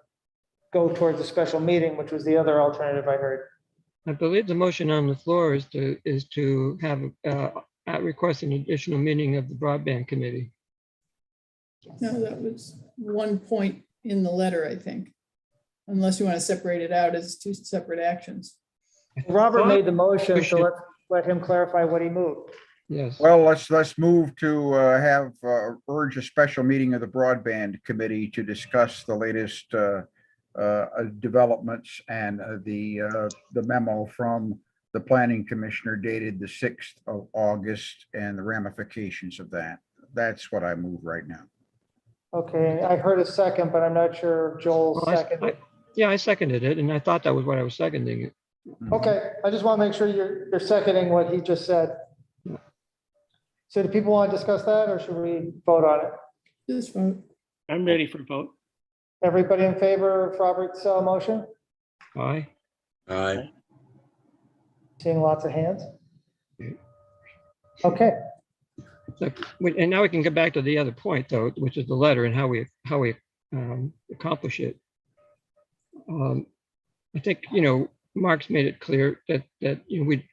go towards a special meeting, which was the other alternative I heard? I believe the motion on the floor is to have request an additional meeting of the broadband committee. No, that was one point in the letter, I think, unless you want to separate it out as two separate actions. Robert made the motion, so let's let him clarify what he moved. Yes. Well, let's move to urge a special meeting of the broadband committee to discuss the latest developments and the memo from the planning commissioner dated the 6th of August and the ramifications of that. That's what I move right now. Okay, I heard a second, but I'm not sure Joel seconded. Yeah, I seconded it, and I thought that was what I was seconding it. Okay, I just want to make sure you're seconding what he just said. So do people want to discuss that, or should we vote on it? Just vote. I'm ready for vote. Everybody in favor of Robert's motion? Aye. Aye. Seeing lots of hands. Okay. So, and now we can get back to the other point, though, which is the letter and how we accomplish it. I think, Mark's made it clear that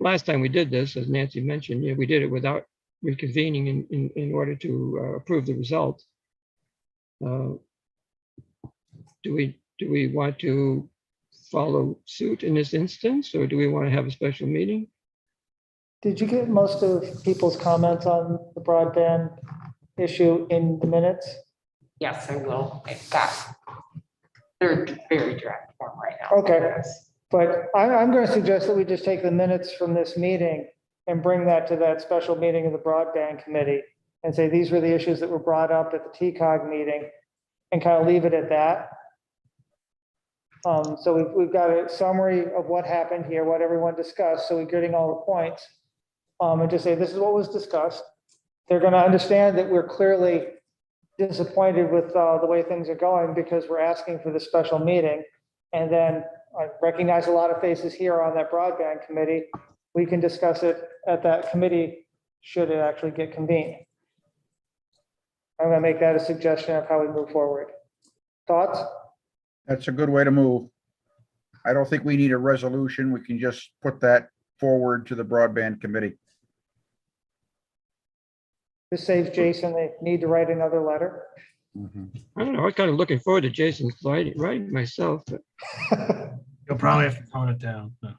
last time we did this, as Nancy mentioned, we did it without reconvening in order to approve the result. Do we want to follow suit in this instance, or do we want to have a special meeting? Did you get most of people's comments on the broadband issue in the minutes? Yes, I will. They're very direct form right now. Okay, but I'm going to suggest that we just take the minutes from this meeting and bring that to that special meeting of the broadband committee and say, these were the issues that were brought up at the TCOG meeting, and kind of leave it at that. So we've got a summary of what happened here, what everyone discussed, so we're getting all the points. And just say, this is what was discussed. They're going to understand that we're clearly disappointed with the way things are going because we're asking for the special meeting. And then I recognize a lot of faces here on that broadband committee. We can discuss it at that committee should it actually get convened. I'm going to make that a suggestion of how we move forward. Thoughts? That's a good way to move. I don't think we need a resolution. We can just put that forward to the broadband committee. This saves Jason the need to write another letter. I don't know. I was kind of looking forward to Jason's writing myself. But... You'll probably have to tone it down. No.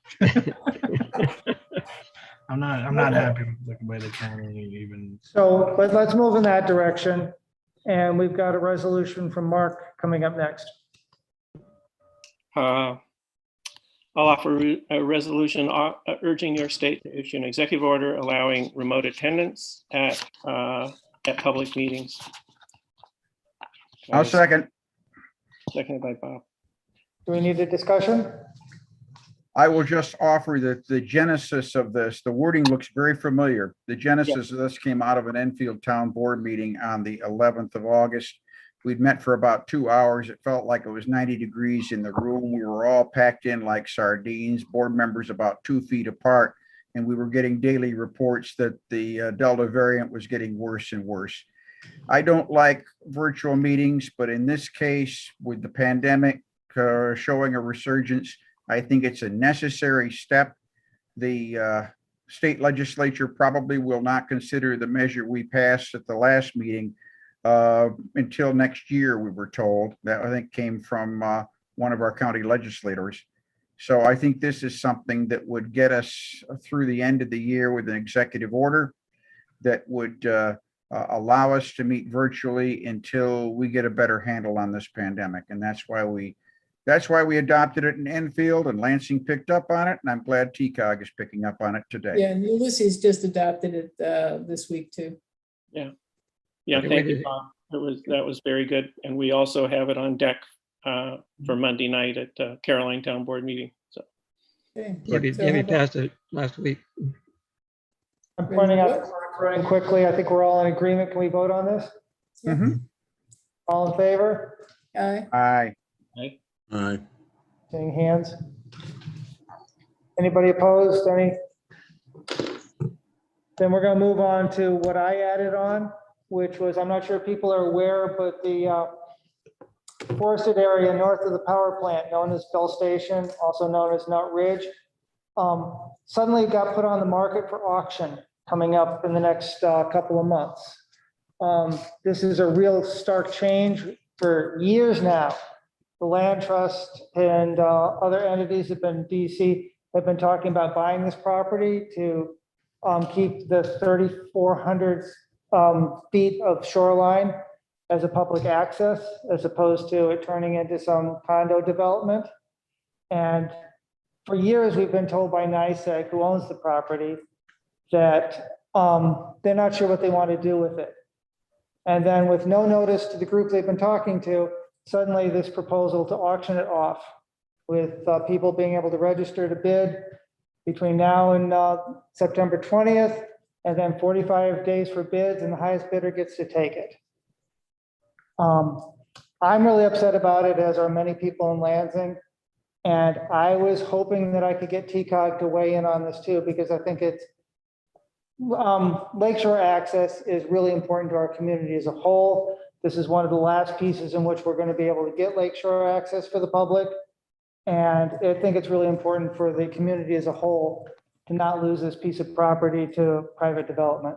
I'm not happy with the way the county even. So let's move in that direction. And we've got a resolution from Mark coming up next. I'll offer a resolution urging your state to issue an executive order allowing remote attendance at public meetings. I'll second. Seconded by Bob. Do we need a discussion? I will just offer that the genesis of this, the wording looks very familiar. The genesis of this came out of an Enfield Town Board meeting on the 11th of August. We'd met for about 2 hours. It felt like it was 90 degrees in the room. We were all packed in like sardines, board members about 2 feet apart, and we were getting daily reports that the Delta variant was getting worse and worse. I don't like virtual meetings, but in this case, with the pandemic showing a resurgence, I think it's a necessary step. The state legislature probably will not consider the measure we passed at the last meeting until next year, we were told. That I think came from one of our county legislators. So I think this is something that would get us through the end of the year with an executive order that would allow us to meet virtually until we get a better handle on this pandemic. And that's why we adopted it in Enfield, and Lansing picked up on it. And I'm glad TCOG is picking up on it today. Yeah, and Ulysses just adopted it this week too. Yeah. Yeah, thank you, Bob. That was very good. And we also have it on deck for Monday night at Caroline Town Board meeting. So Amy passed it last week. I'm pointing out the clock running quickly. I think we're all in agreement. Can we vote on this? All in favor? Aye. Aye. Aye. Aye. Seeing hands. Anybody opposed? Any? Then we're going to move on to what I added on, which was, I'm not sure if people are aware, but the forested area north of the power plant, known as Bell Station, also known as Nut Ridge, suddenly got put on the market for auction coming up in the next couple of months. This is a real stark change. For years now, the Land Trust and other entities have been, DC, have been talking about buying this property to keep the 3,400 feet of shoreline as a public access, as opposed to it turning into some condo development. And for years, we've been told by NYSEG, who owns the property, that they're not sure what they want to do with it. And then with no notice to the group they've been talking to, suddenly this proposal to auction it off, with people being able to register to bid between now and September 20th, and then 45 days for bids, and the highest bidder gets to take it. I'm really upset about it, as are many people in Lansing. And I was hoping that I could get TCOG to weigh in on this too, because I think it's lakeshore access is really important to our community as a whole. This is one of the last pieces in which we're going to be able to get lakeshore access for the public. And I think it's really important for the community as a whole to not lose this piece of property to private development.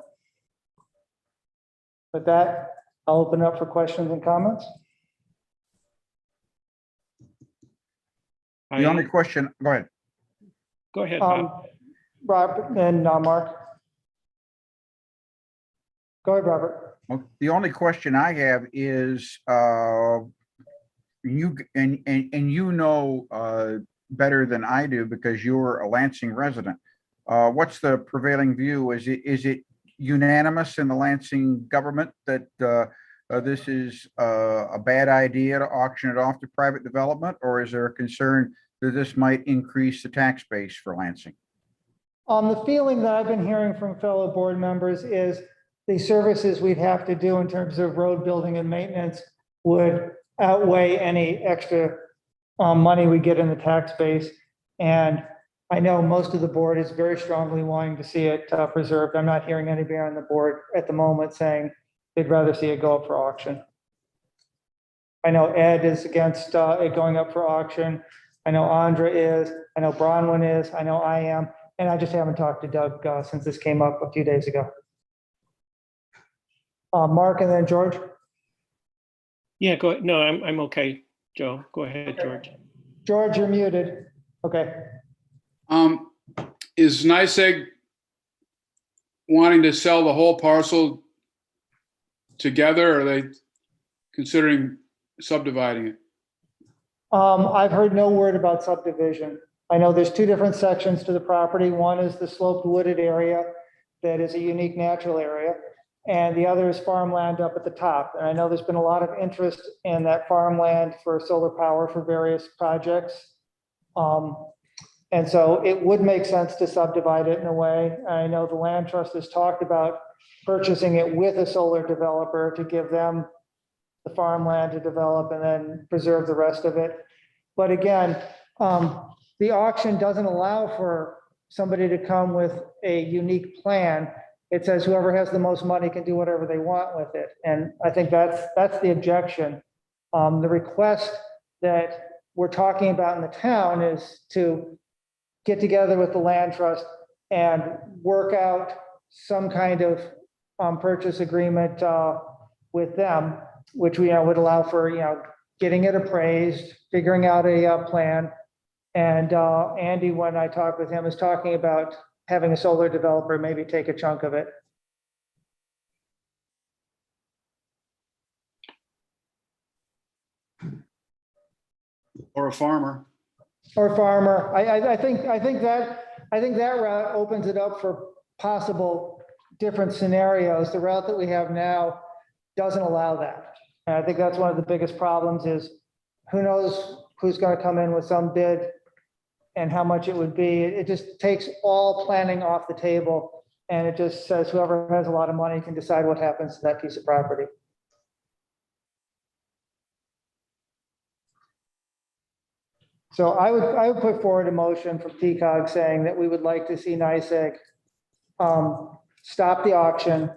With that, I'll open up for questions and comments. The only question, go ahead. Go ahead, Bob. Robert and Mark. Go ahead, Robert. Well, the only question I have is, you know better than I do because you're a Lansing resident. What's the prevailing view? Is it unanimous in the Lansing government that this is a bad idea to auction it off to private development, or is there a concern that this might increase the tax base for Lansing? The feeling that I've been hearing from fellow board members is the services we'd have to do in terms of road building and maintenance would outweigh any extra money we get in the tax base. And I know most of the board is very strongly wanting to see it preserved. I'm not hearing anybody on the board at the moment saying they'd rather see it go up for auction. I know Ed is against it going up for auction. I know Andra is, I know Bronwyn is, I know I am, and I just haven't talked to Doug since this came up a few days ago. Mark and then George. Yeah, go ahead. No, I'm okay, Joe. Go ahead, George. George, you're muted. Okay. Is NYSEG wanting to sell the whole parcel together, or are they considering subdividing it? I've heard no word about subdivision. I know there's two different sections to the property. One is the sloped wooded area that is a unique natural area, and the other is farmland up at the top. And I know there's been a lot of interest in that farmland for solar power for various projects. And so it would make sense to subdivide it in a way. I know the land trust has talked about purchasing it with a solar developer to give them the farmland to develop and then preserve the rest of it. But again, the auction doesn't allow for somebody to come with a unique plan. It says whoever has the most money can do whatever they want with it. And I think that's the objection. The request that we're talking about in the town is to get together with the land trust and work out some kind of purchase agreement with them, which we would allow for getting it appraised, figuring out a plan. And Andy, when I talked with him, is talking about having a solar developer maybe take a chunk of it. Or a farmer. Or farmer. I think that route opens it up for possible different scenarios. The route that we have now doesn't allow that. And I think that's one of the biggest problems is who knows who's going to come in with some bid and how much it would be. It just takes all planning off the table, and it just says whoever has a lot of money can decide what happens to that piece of property. So I would put forward a motion from PCOG saying that we would like to see NYSEG stop the auction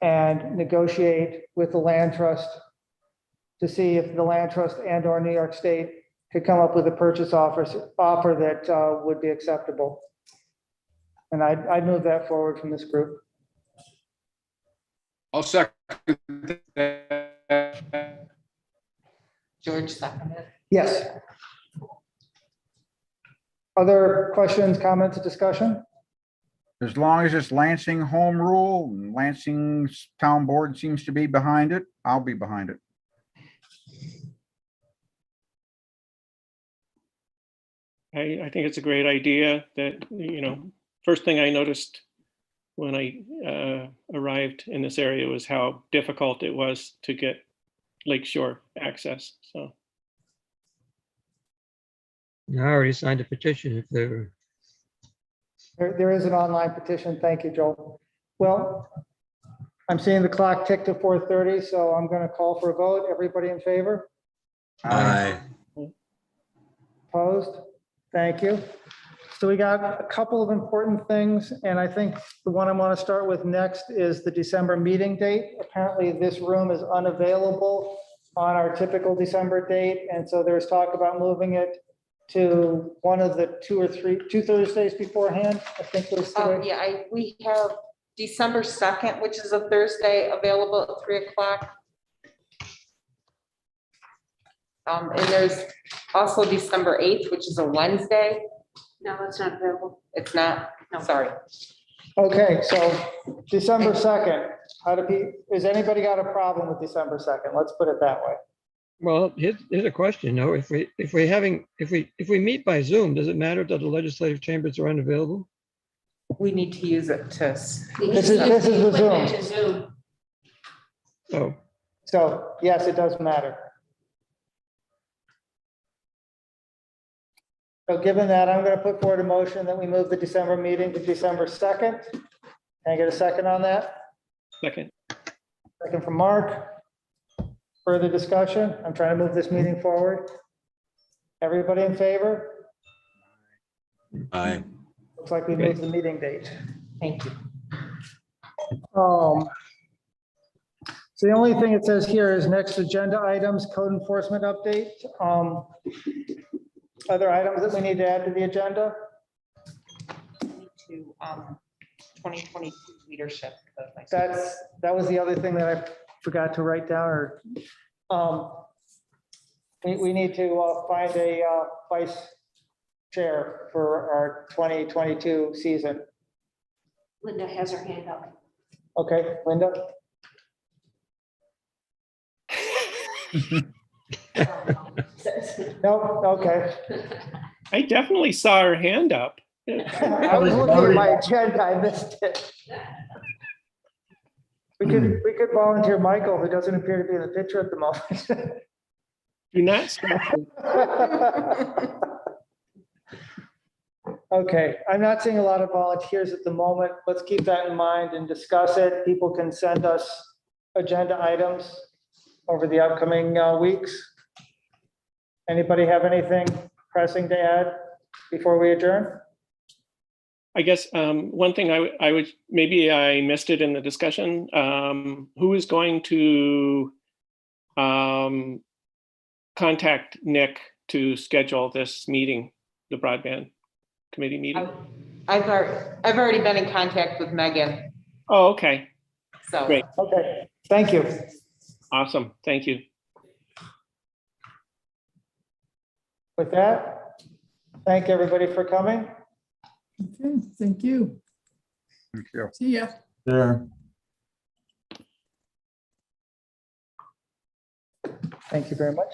and negotiate with the land trust to see if the land trust and or New York State could come up with a purchase offer that would be acceptable. And I'd move that forward from this group. I'll second that. George seconded. Yes. Other questions, comments, discussion? As long as it's Lansing home rule and Lansing's town board seems to be behind it, I'll be behind it. I think it's a great idea that, first thing I noticed when I arrived in this area was how difficult it was to get lakeshore access. So I already signed a petition if they were. There is an online petition. Thank you, Joel. Well, I'm seeing the clock tick to 4:30, so I'm going to call for a vote. Everybody in favor? Aye. Opposed? Thank you. So we got a couple of important things, and I think the one I want to start with next is the December meeting date. Apparently, this room is unavailable on our typical December date, and so there's talk about moving it to one of the two Thursdays beforehand. I think there's three. Yeah, we have December 2nd, which is a Thursday, available at 3 o'clock. And there's also December 8th, which is a Wednesday. No, that's not available. It's not, No. sorry. Okay, so December 2nd, has anybody got a problem with December 2nd? Let's put it that way. Well, here's a question, though. If we meet by Zoom, does it matter that the legislative chambers are unavailable? We need to use it to. This is the Zoom. Oh, So yes, it does matter. So given that, I'm going to put forward a motion that we move the December meeting to December 2nd. Can I get a second on that? Second. Second from Mark. Further discussion? I'm trying to move this meeting forward. Everybody in favor? Aye. Looks like we moved the meeting date. Thank you. So the only thing it says here is next agenda items, code enforcement update. Other items that we need to add to the agenda? To 2022 leadership. That was the other thing that I forgot to write down, or we need to find a vice chair for our 2022 season. Linda has her hand up. Okay, Linda? No, okay. I definitely saw her hand up. I was looking at my agenda, I missed it. We could volunteer Michael, who doesn't appear to be in the picture at the moment. Do not stop. Okay, I'm not seeing a lot of volunteers at the moment. Let's keep that in mind and discuss it. People can send us agenda items over the upcoming weeks. Anybody have anything pressing to add before we adjourn? I guess one thing I would, maybe I missed it in the discussion. Who is going to contact Nick to schedule this meeting, the broadband committee meeting? I've already been in contact with Megan. Oh, okay. So. Great. Okay, thank you. Awesome. Thank you. With that, thank everybody for coming. Okay, thank you. Thank you. See ya. There. Thank you very much.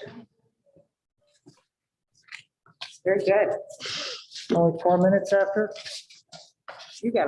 Very good. Only 4 minutes after. You got